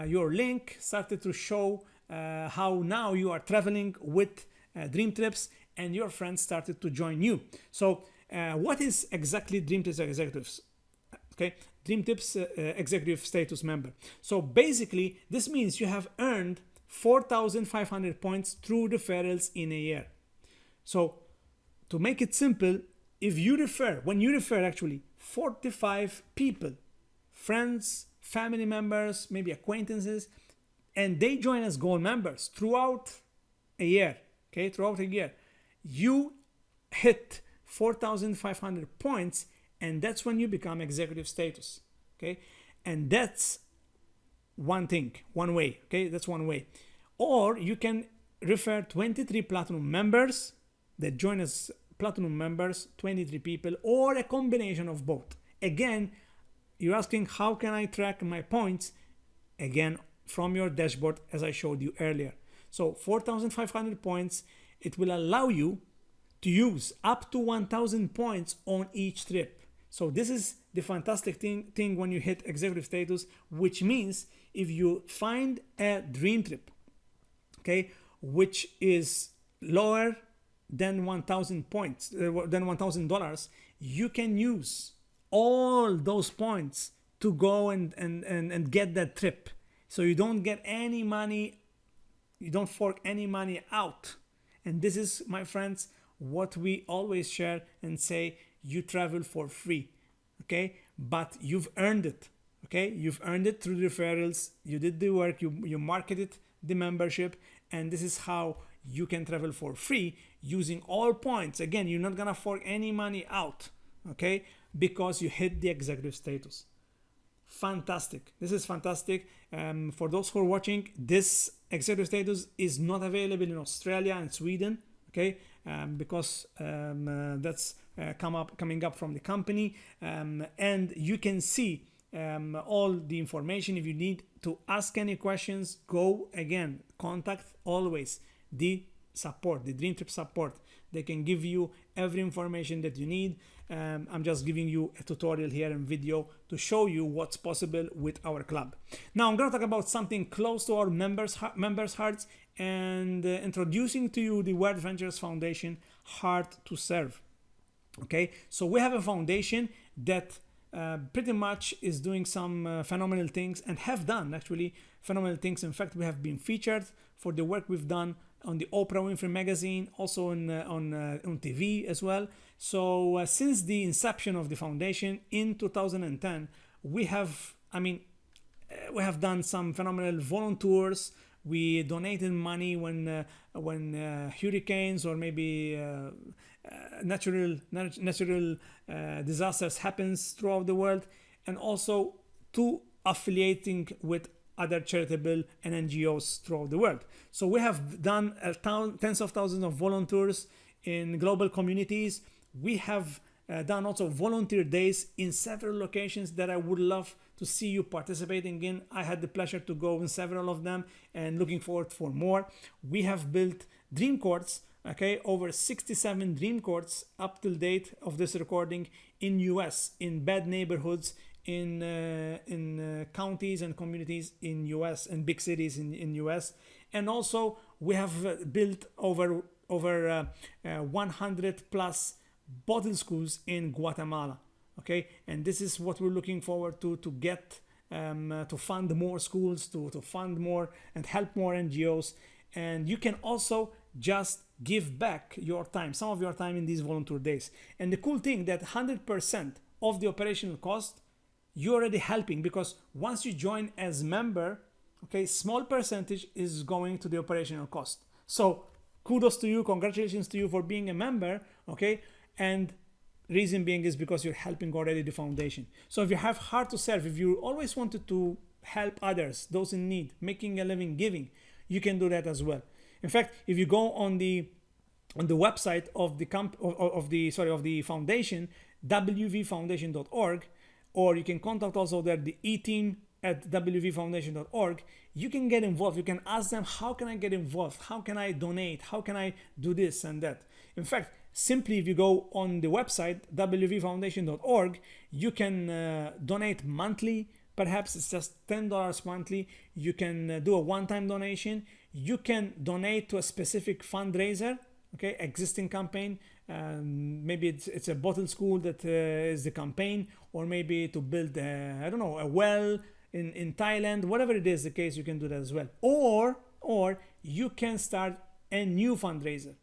your link, started to show how now you are traveling with DreamTrips, and your friends started to join you. So what is exactly DreamTrips executives? Okay, DreamTrips executive status member. So basically, this means you have earned 4,500 points through referrals in a year. So to make it simple, if you refer, when you refer actually 45 people, friends, family members, maybe acquaintances, and they join as gold members throughout a year, okay, throughout a year, you hit 4,500 points, and that's when you become executive status, okay? And that's one thing, one way, okay? That's one way. Or you can refer 23 platinum members that join as platinum members, 23 people, or a combination of both. Again, you're asking, how can I track my points? Again, from your dashboard, as I showed you earlier. So 4,500 points, it will allow you to use up to 1,000 points on each trip. So this is the fantastic thing when you hit executive status, which means if you find a dream trip, okay, which is lower than 1,000 points, than $1,000, you can use all those points to go and get that trip. So you don't get any money, you don't fork any money out. And this is, my friends, what we always share and say: you travel for free, okay? But you've earned it, okay? You've earned it through referrals. You did the work, you marketed the membership, and this is how you can travel for free using all points. Again, you're not gonna fork any money out, okay? Because you hit the executive status. Fantastic. This is fantastic. For those who are watching, this executive status is not available in Australia and Sweden, okay? Because that's coming up from the company, and you can see all the information. If you need to ask any questions, go again, contact always the support, the DreamTrips support. They can give you every information that you need. I'm just giving you a tutorial here in video to show you what's possible with our club. Now I'm going to talk about something close to our members' hearts, and introducing to you the World Ventures Foundation Heart to Serve. Okay, so we have a foundation that pretty much is doing some phenomenal things, and have done actually phenomenal things. In fact, we have been featured for the work we've done on the Oprah Winfrey magazine, also on TV as well. So since the inception of the foundation in 2010, we have done some phenomenal volunteers. We donated money when hurricanes or maybe natural disasters happens throughout the world, and also to affiliating with other charitable and NGOs throughout the world. So we have done tens of thousands of volunteers in global communities. We have done also volunteer days in several locations that I would love to see you participating in. I had the pleasure to go in several of them, and looking forward for more. We have built dream courts, okay, over 67 dream courts up till date of this recording in US, in bad neighborhoods, in counties and communities in US, and big cities in US. And also we have built over 100 plus bottle schools in Guatemala, okay? And this is what we're looking forward to get to fund more schools, to fund more and help more NGOs. And you can also just give back your time, some of your time, in these volunteer days. And the cool thing that 100% of the operational cost you're already helping, because once you join as member, okay, small percentage is going to the operational cost. So kudos to you, congratulations to you for being a member, okay? And reason being is because you're helping already the foundation. So if you have heart to serve, if you always wanted to help others, those in need, making a living giving, you can do that as well. In fact, if you go on the website of the foundation, wvfoundation.org, or you can contact also there the e-team at wvfoundation.org, you can get involved. You can ask them, how can I get involved? How can I donate? How can I do this and that? In fact, simply if you go on the website wvfoundation.org, you can donate monthly. Perhaps it's just $10 monthly. You can do a one-time donation. You can donate to a specific fundraiser, okay, existing campaign. Maybe it's a bottle school that is the campaign, or maybe to build I don't know, a well in Thailand. Whatever it is the case, you can do that as well. Or you can start a new fundraiser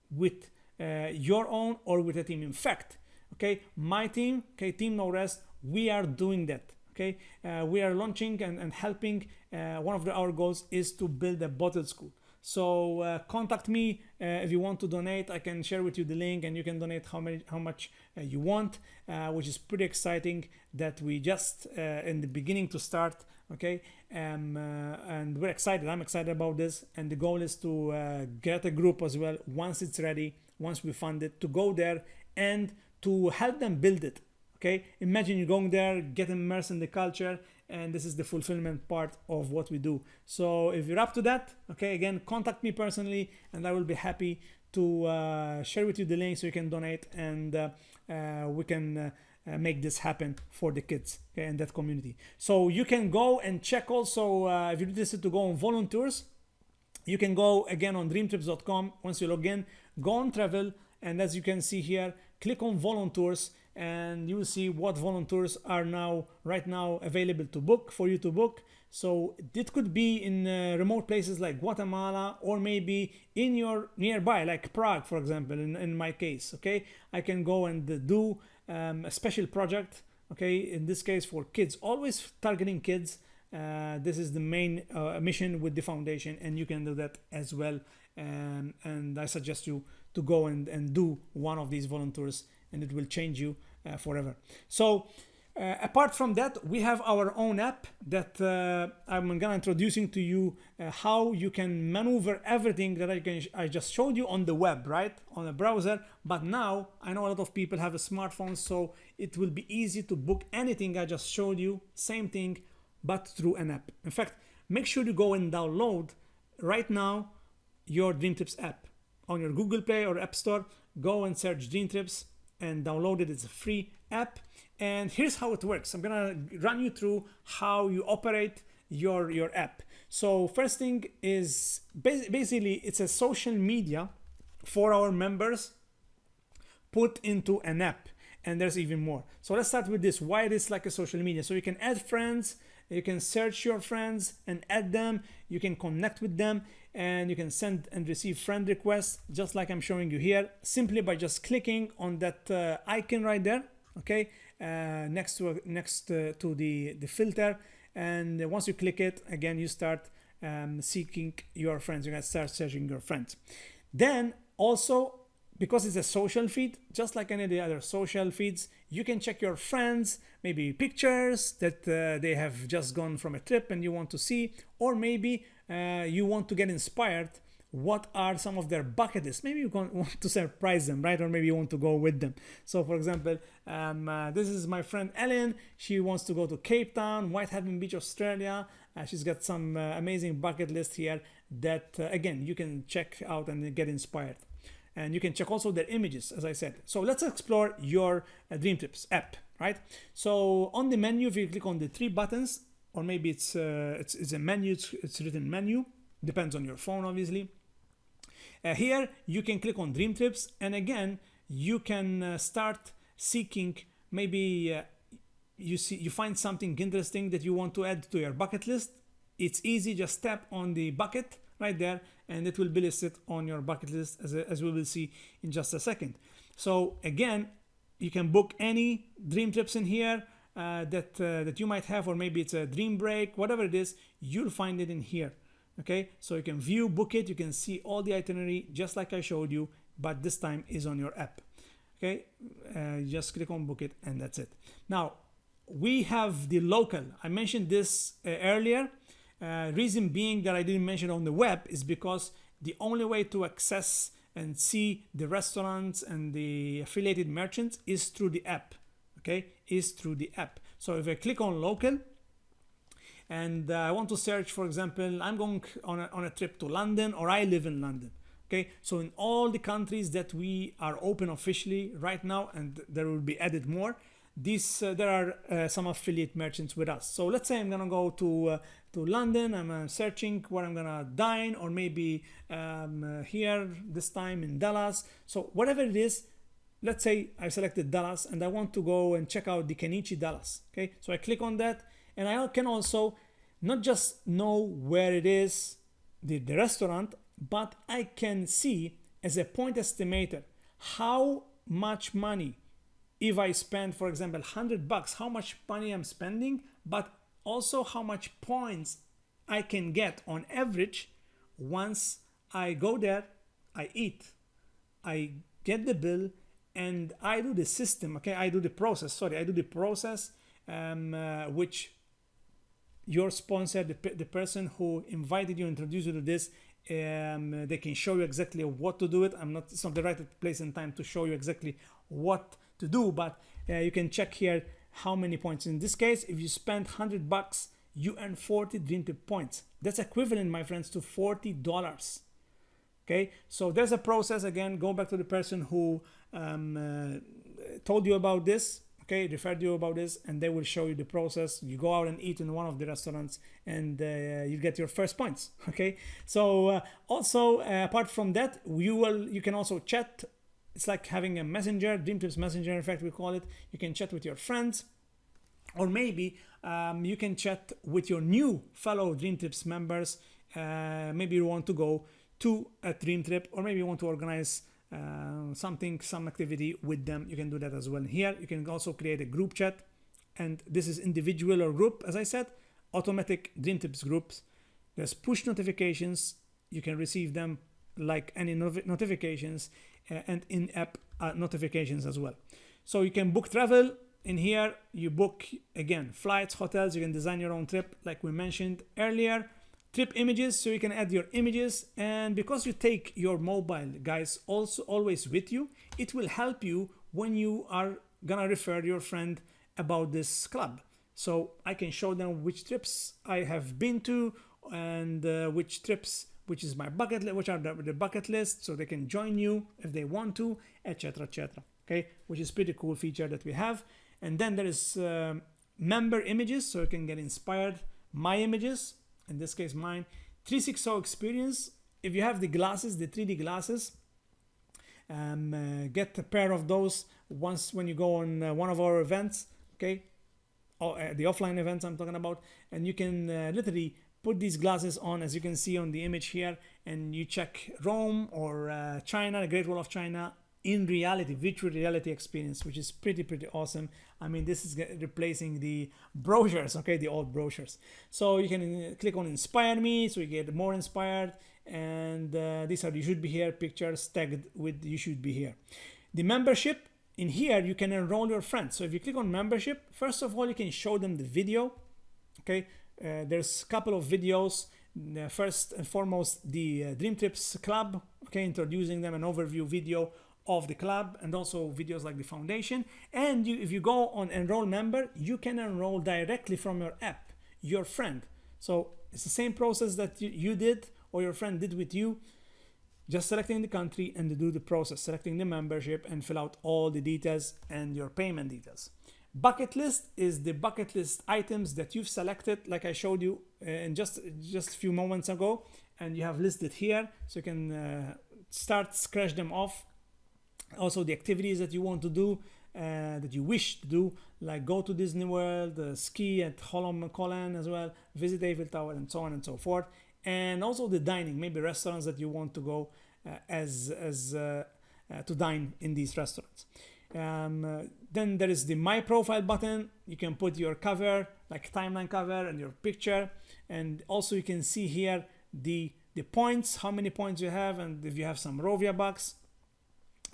with your own or with a team. In fact, okay, my team, okay, TeamNoRest, we are doing that. Okay, we are launching and helping. One of our goals is to build a bottle school. So contact me if you want to donate. I can share with you the link, and you can donate how much you want, which is pretty exciting. That we just in the beginning to start. Okay, and we're excited. I'm excited about this, and the goal is to get a group as well once it's ready, once we fund it, to go there and to help them build it. Okay, imagine you going there, get immersed in the culture, and this is the fulfillment part of what we do. So if you're up to that, okay, again, contact me personally, and I will be happy to share with you the link so you can donate, and we can make this happen for the kids, okay, in that community. So you can go and check also, if you're interested to go on volunteers, you can go again on DreamTrips.com. Once you log in, go on travel, and as you can see here, click on volunteers, and you will see what volunteers are right now available to book, for you to book. So it could be in remote places like Guatemala, or maybe in your nearby, like Prague, for example, in my case. Okay, I can go and do a special project, okay, in this case for kids, always targeting kids. This is the main mission with the foundation, and you can do that as well. And I suggest you to go and do one of these volunteers, and it will change you forever. So apart from that, we have our own app that I'm gonna introducing to you how you can maneuver everything that I just showed you on the web, right, on a browser. But now I know a lot of people have a smartphone, so it will be easy to book anything I just showed you, same thing, but through an app. In fact, make sure you go and download right now your DreamTrips app on your Google Play or App Store. Go and search DreamTrips and download it. It's a free app, and here's how it works. I'm gonna run you through how you operate your app. So first thing is basically it's a social media for our members put into an app, and there's even more. So let's start with this, why it is like a social media. So you can add friends, you can search your friends and add them, you can connect with them, and you can send and receive friend requests, just like I'm showing you here, simply by just clicking on that icon right there, okay, next to the filter. And once you click it, again, you start seeking your friends. You're gonna start searching your friends. Then also, because it's a social feed, just like any of the other social feeds, you can check your friends, maybe pictures that they have just gone from a trip and you want to see, or maybe you want to get inspired. What are some of their bucket lists? Maybe you want to surprise them, right? Or maybe you want to go with them. So for example, this is my friend Ellen. She wants to go to Cape Town, Whitehaven Beach, Australia. She's got some amazing bucket list here that, again, you can check out and get inspired. And you can check also their images, as I said. So let's explore your DreamTrips app, right? So on the menu, if you click on the three buttons, or maybe it's a menu, it's written menu, depends on your phone, obviously. Here you can click on DreamTrips, and again you can start seeking. Maybe you find something interesting that you want to add to your bucket list. It's easy, just tap on the bucket right there, and it will be listed on your bucket list, as we will see in just a second. So again, you can book any dream trips in here that you might have, or maybe it's a dream break, whatever it is, you'll find it in here. Okay, so you can view, book it, you can see all the itinerary just like I showed you, but this time is on your app. Okay, just click on book it, and that's it. Now we have the local. I mentioned this earlier. Reason being that I didn't mention it on the web is because the only way to access and see the restaurants and the affiliated merchants is through the app. Okay, is through the app. So if I click on local and I want to search, for example, I'm going on a trip to London, or I live in London. Okay, so in all the countries that we are open officially right now, and there will be added more, there are some affiliate merchants with us. So let's say I'm gonna go to London, I'm searching where I'm gonna dine, or maybe here this time in Dallas. So whatever it is, let's say I selected Dallas and I want to go and check out the Kenichi Dallas. Okay, so I click on that, and I can also not just know where it is, the restaurant, but I can see as a point estimator how much money, if I spend, for example, $100, how much money I'm spending, but also how much points I can get on average once I go there, I eat, I get the bill, and I do the system. Okay, I do the process. Which your sponsor, the person who invited you, introduced you to this, they can show you exactly what to do it. It's not the right place and time to show you exactly what to do, but you can check here how many points. In this case, if you spend $100, you earn 40 DreamTrip points. That's equivalent, my friends, to $40. Okay, so there's a process. Again, go back to the person who told you about this, okay, referred you about this, and they will show you the process. You go out and eat in one of the restaurants, and you get your first points. Okay, so also apart from that, you can also chat. It's like having a messenger, DreamTrips messenger, in fact we call it. You can chat with your friends, or maybe you can chat with your new fellow DreamTrips members. Maybe you want to go to a dream trip, or maybe you want to organize some activity with them. You can do that as well. Here you can also create a group chat, and this is individual or group. As I said, automatic DreamTrips groups. There's push notifications. You can receive them like any notifications, and in-app notifications as well. So you can book travel. In here you book, again, flights, hotels. You can design your own trip like we mentioned earlier. Trip images, so you can add your images, and because you take your mobile, guys, also always with you, it will help you when you are gonna refer your friend about this club. So I can show them which trips I have been to, and which is my bucket list, which are the bucket list, so they can join you if they want to, etc., etc. Okay, which is pretty cool feature that we have. And then there is member images, so you can get inspired. My images, in this case mine, 360 experience. If you have the glasses, the 3D glasses, get a pair of those when you go on one of our events, okay, the offline events I'm talking about, and you can literally put these glasses on, as you can see on the image here, and you check Rome or China, the Great Wall of China, in reality, virtual reality experience, which is pretty awesome. I mean, this is replacing the brochures, okay, the old brochures. So you can click on inspire me, so you get more inspired, and these are you should be here pictures tagged with you should be here. The membership, in here you can enroll your friends. So if you click on membership, first of all you can show them the video. Okay, there's a couple of videos. First and foremost, the DreamTrips club, okay, introducing them, an overview video of the club, and also videos like the foundation. And if you go on enroll member, you can enroll directly from your app, your friend. So it's the same process that you did or your friend did with you, just selecting the country and do the process, selecting the membership, and fill out all the details and your payment details. Bucket list is the bucket list items that you've selected, like I showed you in just a few moments ago, and you have listed here, so you can scratch them off. Also the activities that you want to do, that you wish to do, like go to Disney World, ski at Holland as well, visit Eiffel Tower, and so on and so forth. And also the dining, maybe restaurants that you want to go to dine in these restaurants. Then there is the My Profile button. You can put your cover, like timeline cover, and your picture. And also you can see here the points, how many points you have, and if you have some Rovia bucks,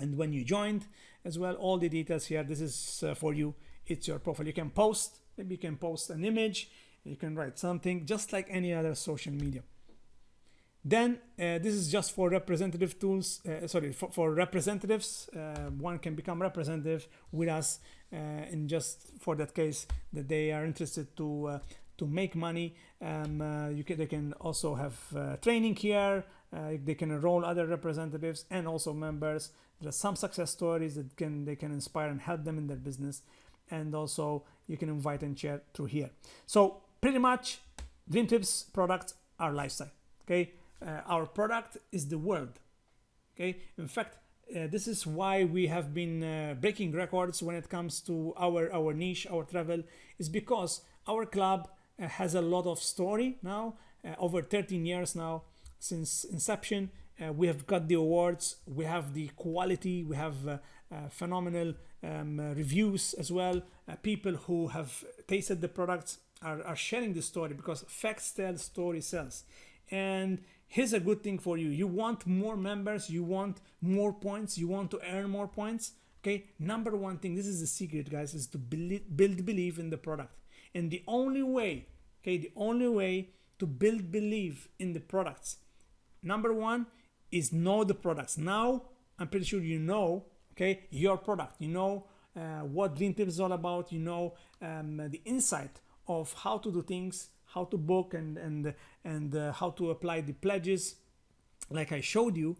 and when you joined as well, all the details here. This is for you. It's your profile. You can post, maybe you can post an image, you can write something, just like any other social media. Then this is just for representative tools, for representatives. One can become representative with us in just for that case that they are interested to to make money. They can also have training here. They can enroll other representatives and also members. There are some success stories that they can inspire and help them in their business, and also you can invite and share through here. So pretty much DreamTrips products are lifestyle. Okay, our product is the world. Okay, in fact, this is why we have been breaking records when it comes to our niche, our travel, is because our club has a lot of story now, over 13 years now since inception. We have got the awards, we have the quality, we have phenomenal reviews as well. People who have tasted the products are sharing the story, because facts tell, story sells. And here's a good thing for you. You want more members, you want more points, you want to earn more points. Okay, number one thing, this is the secret, guys, is to build belief in the product. And the only way, okay, the only way to build belief in the products, number one, is know the products. Now I'm pretty sure you know, okay, your product, you know what DreamTrips is all about, you know the insight of how to do things, how to book, and how to apply the pledges like I showed you.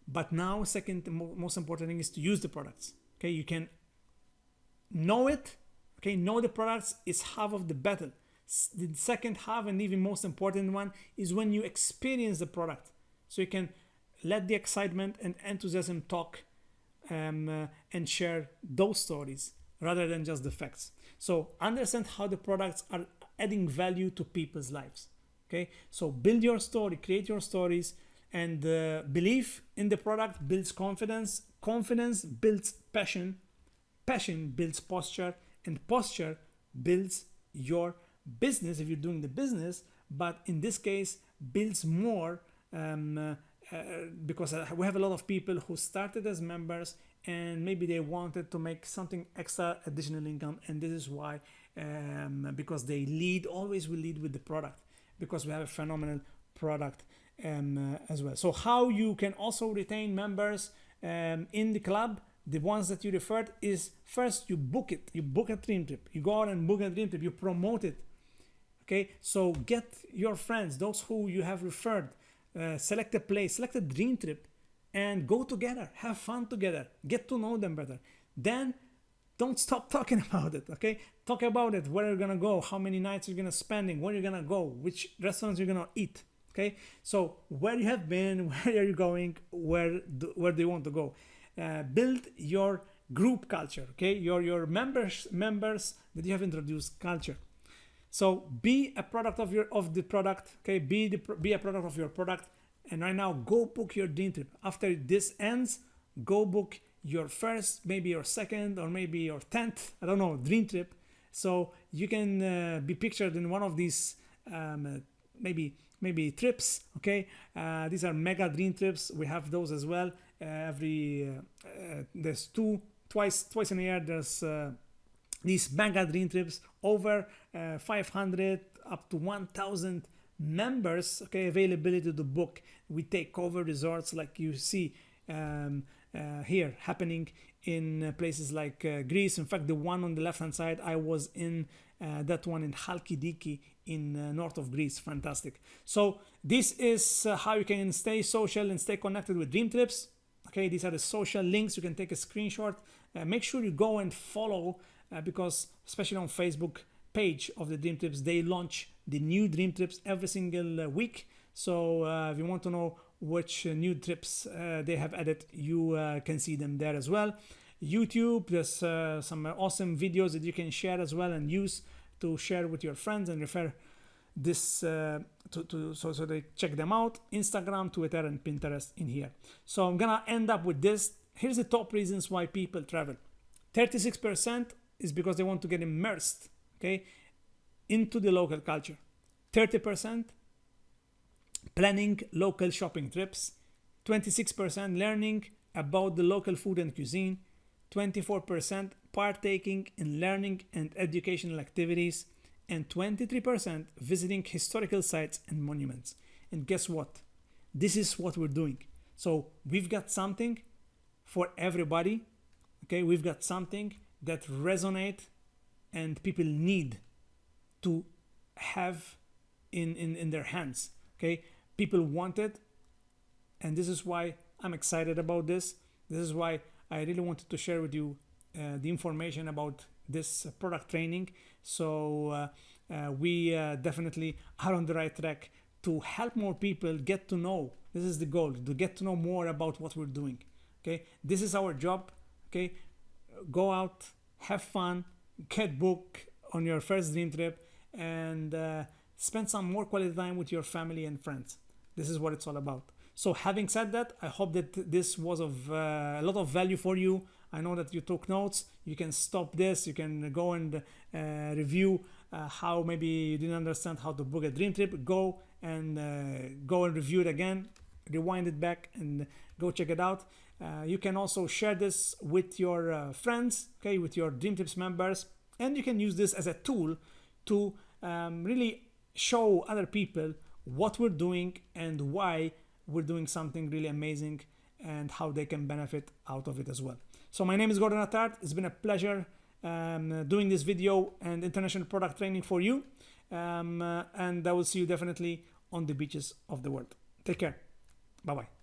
But now, second most important thing is to use the products. Okay, you can know it. Okay, know the products is half of the battle. The second half, and even most important one, is when you experience the product. So you can let the excitement and enthusiasm talk, and share those stories rather than just the facts. So understand how the products are adding value to people's lives. Okay, so build your story, create your stories, and belief in the product builds confidence. Confidence builds passion. Passion builds posture, and posture builds your business if you're doing the business. But in this case, builds more, because we have a lot of people who started as members and maybe they wanted to make something extra, additional income, and this is why, because they always will lead with the product, because we have a phenomenal product as well. So how you can also retain members in the club, the ones that you referred, is first you book it. You book a dream trip. You go out and book a dream trip. You promote it. Okay, so get your friends, those who you have referred, select a place, select a dream trip, and go together, have fun together, get to know them better. Then don't stop talking about it. Okay, talk about it, where you're gonna go, how many nights you're gonna spending, where you're gonna go, which restaurants you're gonna eat. Okay, so where you have been, where are you going, where do you want to go. Build your group culture. Okay, your members that you have introduced culture. So be a product of the product. Okay, be a product of your product. And right now, go book your dream trip. After this ends, go book your first, maybe your second, or maybe your 10th, I don't know, dream trip. So you can be pictured in one of these maybe trips. Okay, these are mega dream trips. We have those as well. There's twice in a year. There's these mega dream trips, over 500 up to 1,000 members. Okay, availability to book. We take over resorts like you see here happening in places like Greece. In fact, the one on the left hand side, I was in that one in Halkidiki in north of Greece. Fantastic. So this is how you can stay social and stay connected with DreamTrips. Okay, these are the social links. You can take a screenshot. Make sure you go and follow, because especially on Facebook page of the DreamTrips, they launch the new DreamTrips every single week. So if you want to know which new trips they have added, you can see them there as well. YouTube, there's some awesome videos that you can share as well and use to share with your friends and refer this so they check them out. Instagram, Twitter, and Pinterest in here. So I'm gonna end up with this. Here's the top reasons why people travel. 36% is because they want to get immersed, okay, into the local culture. 30% planning local shopping trips. 26% learning about the local food and cuisine. 24% partaking in learning and educational activities. And 23% visiting historical sites and monuments. And guess what? This is what we're doing. So we've got something for everybody. Okay, we've got something that resonate and people need to have in their hands. Okay, people want it, and this is why I'm excited about this. This is why I really wanted to share with you the information about this product training. So we definitely are on the right track to help more people get to know. This is the goal, to get to know more about what we're doing. Okay, this is our job. Okay, go out, have fun, get booked on your first dream trip, and spend some more quality time with your family and friends. This is what it's all about. So having said that, I hope that this was of a lot of value for you. I know that you took notes. You can stop this. You can go and review how maybe you didn't understand how to book a dream trip. Go and review it again, rewind it back, and go check it out. You can also share this with your friends, okay, with your DreamTrips members, and you can use this as a tool to really show other people what we're doing and why we're doing something really amazing and how they can benefit out of it as well. So my name is Gordon Attard. It's been a pleasure doing this video and international product training for you. And I will see you definitely on the beaches of the world. Take care. Bye-bye.